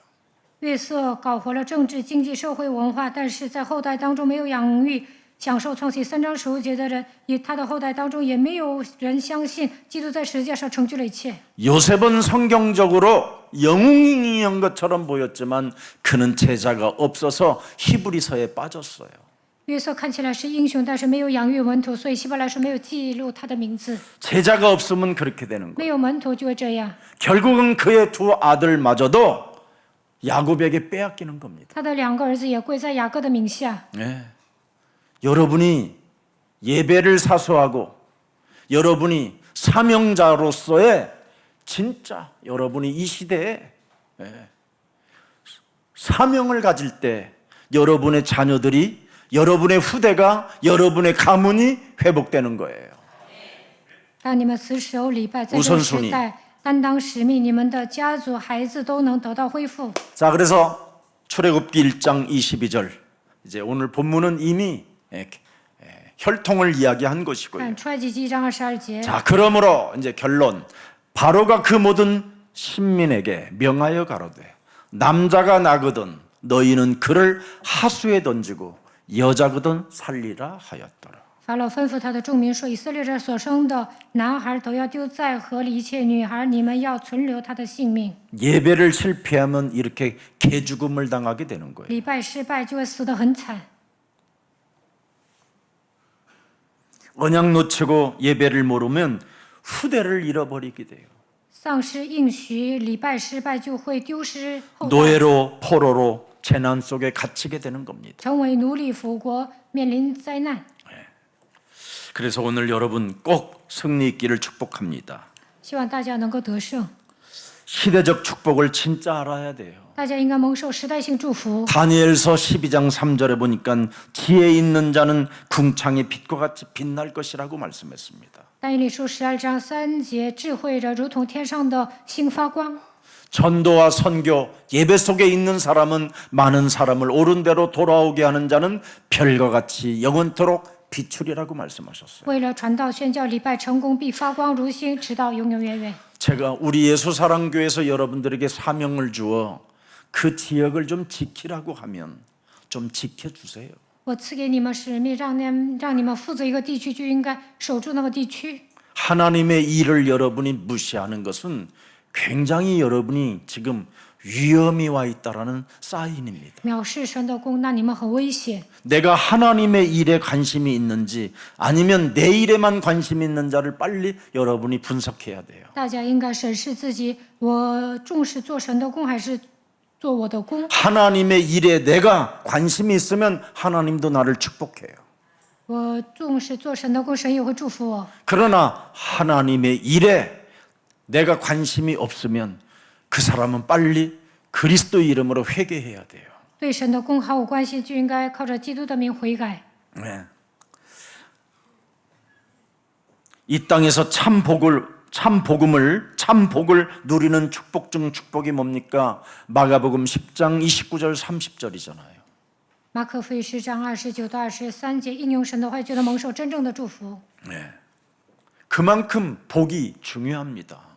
约瑟搞活了政治、经济、社会、文化，但是在后代当中没有养育享受创世3章15节的人，他的后代当中也没有人相信基督在十字架上成就了一切。 요셉은 성경적으로 영웅인 것처럼 보였지만 그는 제자가 없어서 히브리서에 빠졌어요. 约瑟看起来是英雄，但是没有养育门徒，所以希伯来书没有记录他的名字。 제자가 없으면 그렇게 되는 没 거예요. 有门徒就会这样。 결국은 그의 두 아들마저도 야곱에게 빼앗기는 겁니다. 他的2个儿子也归在雅各的名下。 네. 여러분이 예배를 사수하고 여러분이 사명자로서의 진짜 여러분이 이 시대에 사명을 가질 때 여러분의 자녀들이 여러분의 후대가 여러분의 가문이 회복되는 거예요. 当你们死守礼拜，在这个时代担当使命，你们的家族孩子都能得到恢复。 자, 그래서 출애굽기 1장 22절 이제 오늘 본문은 이미 혈통을 이야기한 것이고요. 看出埃及记1章22节。 자, 그러므로 이제 결론. 바로가 그 모든 신민에게 명하여 가로되 남자가 나거든 너희는 그를 하수에 던지고 여자거든 살리라 하였더라. 法老吩咐他的众民说：“以色列人所生的男孩都要丢在河里，一切女孩你们要存留他的性命。 예배를 실패하면 이렇게 개죽음을 당하게 되는 거예요. 礼拜失败就会死得很惨。 언약 놓치고 예배를 모르면 후대를 잃어버리게 돼요. 丧失应许，礼拜失败就会丢失后代， 노예로 포로로 재난 속에 갇히게 되는 겁니다. 成为奴隶，复国面临灾难。 그래서 오늘 여러분 꼭 승리 있기를 축복합니다. 希望大家能够得胜， 시대적 축복을 진짜 알아야 돼요. 大家应该蒙受时代性祝福。 다니엘서 12장 3절에 보니까 지혜 있는 자는 궁창의 빛과 같이 빛날 것이라고 말씀했습니다. 但以理书12章3节，智慧者如同天上的星发光。 전도와 선교, 예배 속에 있는 사람은 많은 사람을 옳은 대로 돌아오게 하는 자는 별과 같이 영원토록 비추리라고 말씀하셨어요. 为了传道宣教，礼拜成功必发光如星，直到永永远远。 제가 우리 예수사랑교회에서 여러분들에게 사명을 주어 그 지역을 좀 지키라고 하면 좀 지켜주세요. 我赐给你们使命，让你们负责一个地区，就应该守住那个地区。 하나님의 일을 여러분이 무시하는 것은 굉장히 여러분이 지금 위험이 와 있다라는 사인입니다. 藐视神的功，那你们很危险。 내가 하나님의 일에 관심이 있는지 아니면 내 일에만 관심이 있는 자를 빨리 여러분이 분석해야 돼요. 大家应该审视自己，我重视做神的功，还是做我的功？ 하나님의 일에 내가 관심이 있으면 하나님도 나를 축복해요. 我重视做神的功，神也会祝福我。 그러나 하나님의 일에 내가 관심이 없으면 그 사람은 빨리 그리스도 이름으로 회개해야 돼요. 对神的功毫无关系，就应该靠着基督的名悔改。 네. 이 땅에서 참 복을 누리는 축복 중 축복이 뭡니까? 마가복음 10장 29절 30절이잖아요. 马可福音10章29到23节，应用神的话，就能蒙受真正的祝福。 네. 그만큼 복이 중요합니다.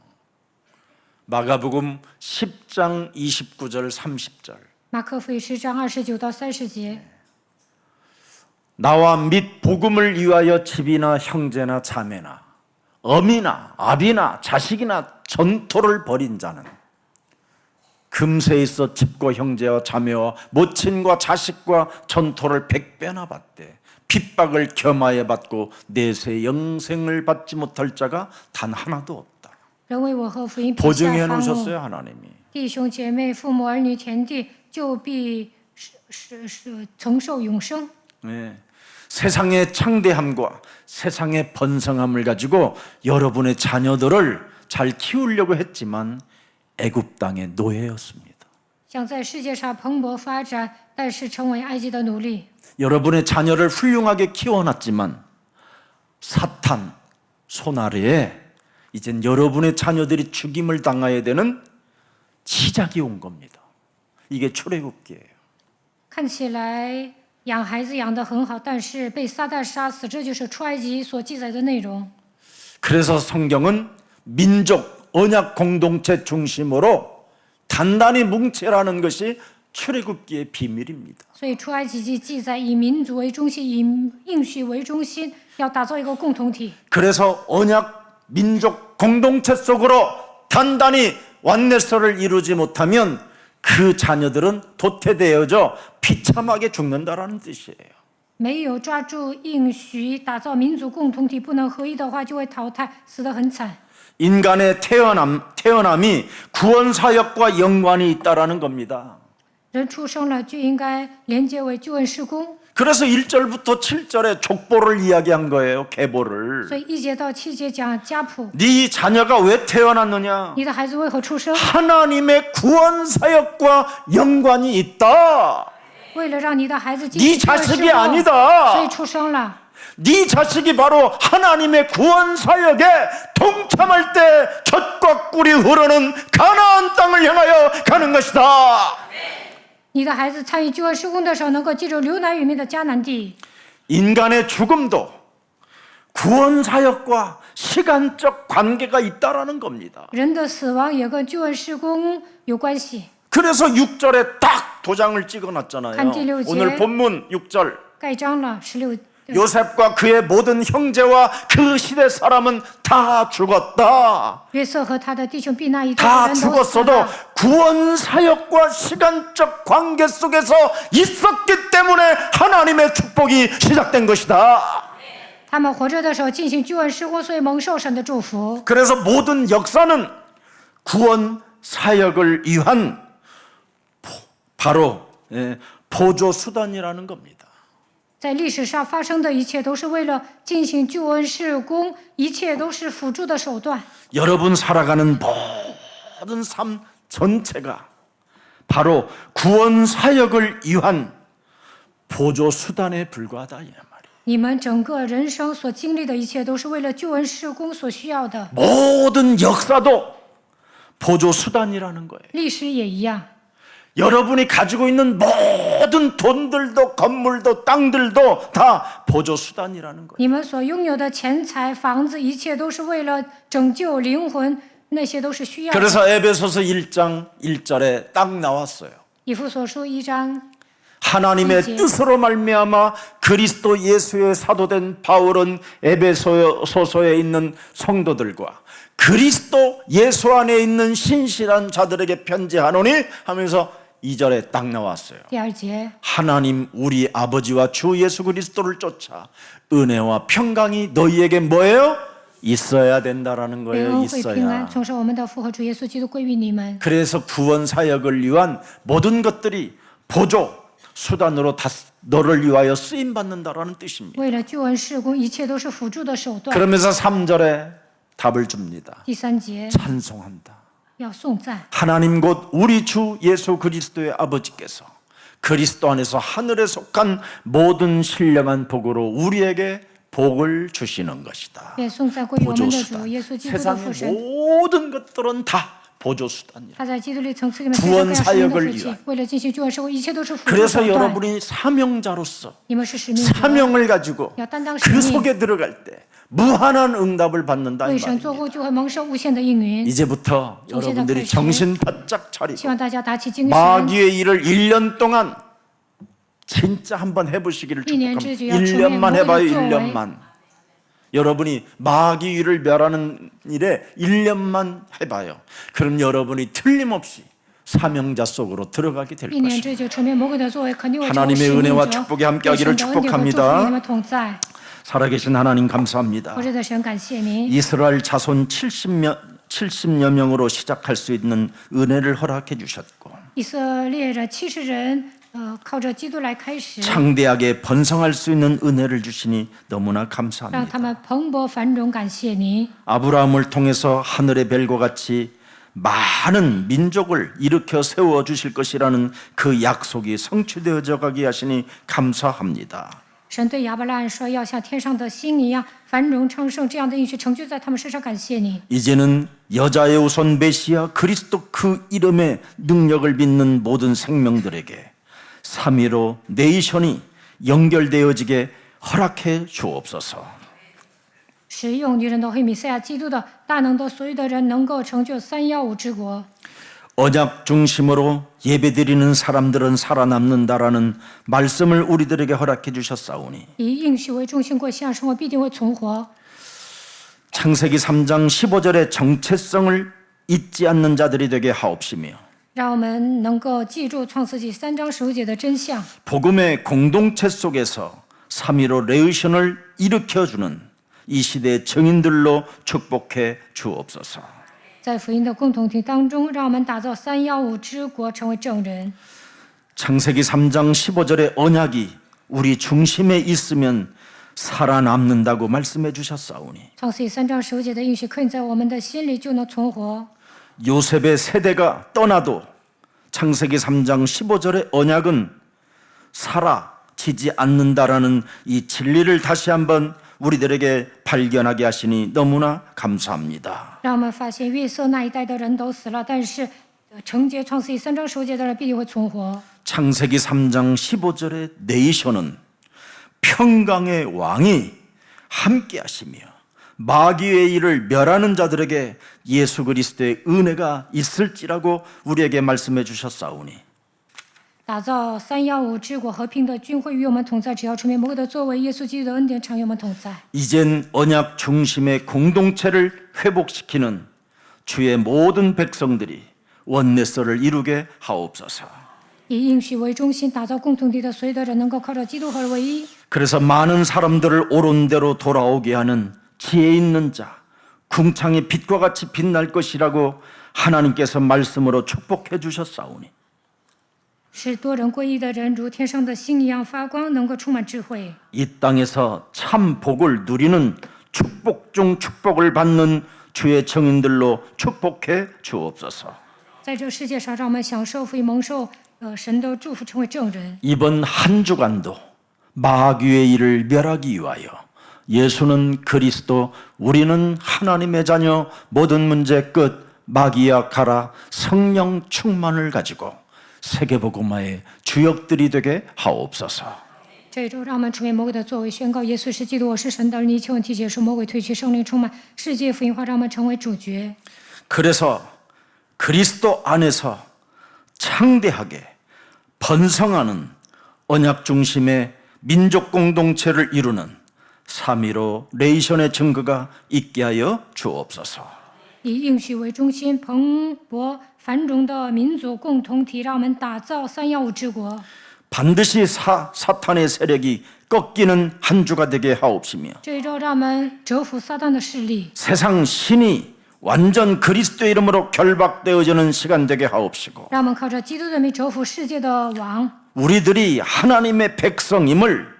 마가복음 10장 29절 30절. 马可福音10章29到30节， 나와 및 복음을 위하여 집이나 형제나 자매나 어미나 아비나 자식이나 전토를 벌인 자는 금세 있어 집과 형제와 자매와 모친과 자식과 전토를 100배나 받되 핍박을 겸하여 받고 내세 영생을 받지 못할 자가 단 하나도 없다. 人为我和福音撇 보증해 下房屋， 놓으셨어요 하나님이. 弟兄姐妹、父母儿女、田地，就必承受永生。 네. 세상의 창대함과 세상의 번성함을 가지고 여러분의 자녀들을 잘 키우려고 했지만 애굽 땅의 노예였습니다. 想在世界上蓬勃发展，但是成为埃及的奴隶。 여러분의 자녀를 훌륭하게 키워놨지만 사탄 손 아래에 이젠 여러분의 자녀들이 죽임을 당해야 되는 시작이 온 겁니다. 이게 출애굽기예요. 看起来养孩子养得很好，但是被撒旦杀死，这就是出埃及所记载的内容。 그래서 성경은 민족 언약 공동체 중심으로 단단히 뭉치라는 것이 출애굽기의 비밀입니다. 所以出埃及记记载以民族为中心，以应许为中心，要打造一个共同体。 그래서 언약 민족 공동체 속으로 단단히 완내설을 이루지 못하면 그 자녀들은 도태되어져 비참하게 죽는다라는 뜻이에요. 没有抓住应许，打造民族共同体，不能合一的话，就会淘汰，死得很惨。 인간의 태어남이 구원 사역과 연관이 있다라는 겁니다. 人出生了就应该连接为救恩事工， 그래서 1절부터 7절에 족보를 이야기한 거예요. 계보를. 所以1节到7节讲家谱， 네 자녀가 왜 태어났느냐? 你的孩子为何出生？ 하나님의 구원 사역과 연관이 있다. 为了让你的孩子进 네 入救恩事 자식이 工， 아니다. 所以出生了。 네 자식이 바로 하나님의 구원 사역에 동참할 때 젖과 꿀이 흐르는 가나안 땅을 향하여 가는 것이다. 你的孩子参与救恩事工的时候，能够进入流奶与蜜的迦南地。 인간의 죽음도 구원 사역과 시간적 관계가 있다라는 겁니다. 人的死亡也跟救恩事工有关系。 그래서 6절에 딱 도장을 찍어놨잖아요. 간디료제. 오늘 본문 6절. 盖章了16。 요셉과 그의 모든 형제와 그 시대 사람은 다 죽었다. 约瑟和他的弟兄毕那一 다 人都死 죽었어도 了。 구원 사역과 시간적 관계 속에서 있었기 때문에 하나님의 축복이 시작된 것이다. 他们活着的时候进行救恩事工，所以蒙受神的祝福。 그래서 모든 역사는 구원 사역을 위한 바로 보조 수단이라는 겁니다. 在历史上发生的一切都是为了进行救恩事工，一切都是辅助的手段。 여러분 살아가는 모든 삶 전체가 바로 구원 사역을 위한 보조 수단에 불과하다 이 말이에요. 你们整个人生所经历的一切都是为了救恩事工所需要的。 모든 역사도 보조 수단이라는 거예요. 历史也一样， 여러분이 가지고 있는 모든 돈들도 건물도 땅들도 다 보조 수단이라는 거예요. 你们所拥有的钱财、房子，一切都是为了拯救灵魂，那些都是需要的。 그래서 에베소서 1장 1절에 딱 나왔어요. 以弗所书1章 하나님의 뜻으로 말미암아 그리스도 예수의 사도된 바울은 에베소서에 있는 성도들과 그리스도 예수 안에 있는 신실한 자들에게 편지하노니 하면서 2절에 딱 나왔어요. 第2节， 하나님 우리 아버지와 주 예수 그리스도를 쫓아 은혜와 평강이 너희에게 뭐예요? 있어야 된다라는 愿 거예요. 恩惠平安 있어야. 从神我们的复活主耶稣基督归于你们。 그래서 구원 사역을 위한 모든 것들이 보조 수단으로 다 너를 위하여 쓰임 받는다라는 뜻입니다. 为了救恩事工，一切都是辅助的手段。 그러면서 3절에 답을 줍니다. 第3节 찬송한다. 要颂赞， 하나님 곧 우리 주 예수 그리스도의 아버지께서 그리스도 안에서 하늘에 속한 모든 신령한 복으로 우리에게 복을 주시는 것이다. 愿颂赞归于我们的 보조수단. 主耶稣基督的 세상 父神。 모든 것들은 다 보조수단이야. 他在基督里曾赐给你们 구원 各样生命的 사역을 福气 위한 ，为了进行救恩事工，一切都是辅助手 그래서 段。 여러분이 사명자로서 你们是使命者， 사명을 가지고 要担当使 그 命， 속에 들어갈 때 무한한 응답을 받는다 이 为神做 말입니다. 工就会蒙受无限的应允。 이제부터 여러분들이 정신 바짝 希 차리고 望大家打起精神， 마귀의 일을 1년 동안 진짜 한번 해보시기를 一年 축복합니다. 之久要出面 1년만 魔的 해봐요. 作为。 1년만. 여러분이 마귀 일을 멸하는 일에 1년만 해봐요. 그럼 여러분이 틀림없이 사명자 속으로 들어가게 될 一年 것입니다. 之久，成为魔鬼的作为，肯定会成为 하나님의 使命 은혜와 者。 축복이 함께하기를 愿神的恩典和祝福与 축복합니다. 你们同在。 살아계신 하나님 감사합니다. 活着的神，感谢您。 이스라엘 자손 70여 명으로 시작할 수 있는 은혜를 허락해 주셨고 以色列人70人，靠着基督来开始， 창대하게 번성할 수 있는 은혜를 주시니 너무나 让他 감사합니다. 们蓬勃繁荣。感谢您， 아브라함을 통해서 하늘의 별과 같이 많은 민족을 일으켜 세워 주실 것이라는 그 약속이 성취되어져 가게 하시니 감사합니다. 神对亚伯拉罕说：“要像天上的星一样繁荣昌盛。”这样的应许成就在他们身上。感谢你。 이제는 여자의 우선 메시아 그리스도 그 이름의 능력을 믿는 모든 생명들에게 3.15 네이션이 연결되어지게 허락해 주옵소서. 使用女人的黑弥赛亚基督的大能的所有的人能够成就315之国。 언약 중심으로 예배드리는 사람들은 살아남는다라는 말씀을 우리들에게 허락해 주셨사오니 以应许为中心过信仰生活，必定会存活。 창세기 3장 15절의 정체성을 잊지 않는 자들이 되게 하옵시며 让我们能够记住创世纪3章15节的真相， 복음의 공동체 속에서 3.15 레이션을 일으켜주는 이 시대의 증인들로 축복해 주옵소서. 在福音的共同体当中，让我们打造315之国，成为证人。 창세기 3장 15절의 언약이 우리 중심에 있으면 살아남는다고 말씀해 주셨사오니 创世纪3章15节的应许刻印在我们的心里，就能存活。 요셉의 세대가 떠나도 창세기 3장 15절의 언약은 사라지지 않는다라는 이 진리를 다시 한번 우리들에게 발견하게 하시니 너무나 감사합니다. 让我们发现约瑟那一代的人都死了，但是承接创世纪3章15节的人必定会存活。 창세기 3장 15절의 네이션은 평강의 왕이 함께 하시며 마귀의 일을 멸하는 자들에게 예수 그리스도의 은혜가 있을지라고 우리에게 말씀해 주셨사오니 打造315之国和平的军会与我们同在，只要出面魔鬼的作为，耶稣基督的恩典常与我们同在。 이젠 언약 중심의 공동체를 회복시키는 주의 모든 백성들이 원내서를 이루게 하옵소서. 以应许为中心，打造共同体的所有的人能够靠着基督合而为一， 그래서 많은 사람들을 옳은 대로 돌아오게 하는 지혜 있는 자, 궁창의 빛과 같이 빛날 것이라고 하나님께서 말씀으로 축복해 주셨사오니 使多人归一的人如天上的星一样发光，能够充满智慧。 이 땅에서 참 복을 누리는 축복 중 축복을 받는 주의 증인들로 축복해 주옵소서. 在这世界上，让我们享受福音蒙受神的祝福，成为证人。 이번 한 주간도 마귀의 일을 멸하기 위하여 예수는 그리스도, 우리는 하나님의 자녀, 모든 문제 끝, 마귀야 가라, 성령 충만을 가지고 세계복음화의 주역들이 되게 하옵소서. 这一周，让我们出面魔鬼的作为，宣告耶稣是基督，我是神的儿女，一切问题结束，魔鬼退去，圣灵充满，世界福音化，让我们成为主角。 그래서 그리스도 안에서 창대하게 번성하는 언약 중심의 민족 공동체를 이루는 3.15 레이션의 증거가 있게 하여 주옵소서. 以应许为中心，蓬勃繁荣的民族共同体，让我们打造315之国。 반드시 사탄의 세력이 꺾이는 한 주가 되게 하옵시며 这一周，让我们折服撒旦的势力， 세상 신이 완전 그리스도의 이름으로 결박되어지는 시간 되게 하옵시고 让我们靠着基督的名折服世界的王， 우리들이 하나님의 백성임을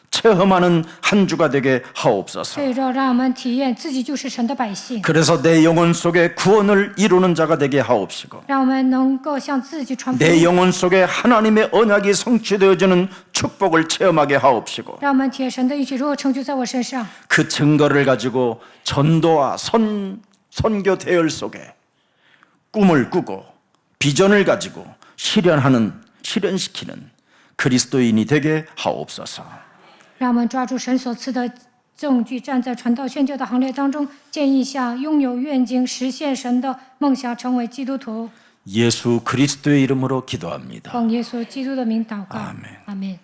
체험하는 한 주가 되게 하옵소서. 这一周，让我们体验自己就是神的百姓， 그래서 내 영혼 속에 구원을 이루는 자가 되게 하옵시고 让我们能够向自己传福 내 音， 영혼 속에 하나님의 언약이 성취되어지는 축복을 체험하게 하옵시고 让我们体验神的应许如何成就在我身上。 그 증거를 가지고 전도와 선교 대열 속에 꿈을 꾸고 비전을 가지고 실현시키는 그리스도인이 되게 하옵소서. 让我们抓住神所赐的证据，站在传道宣教的行列当中，建议向拥有愿景、实现神的梦想，成为基督徒。 예수 그리스도의 이름으로 기도합니다. 奉耶稣基督的名祷告，阿门阿门。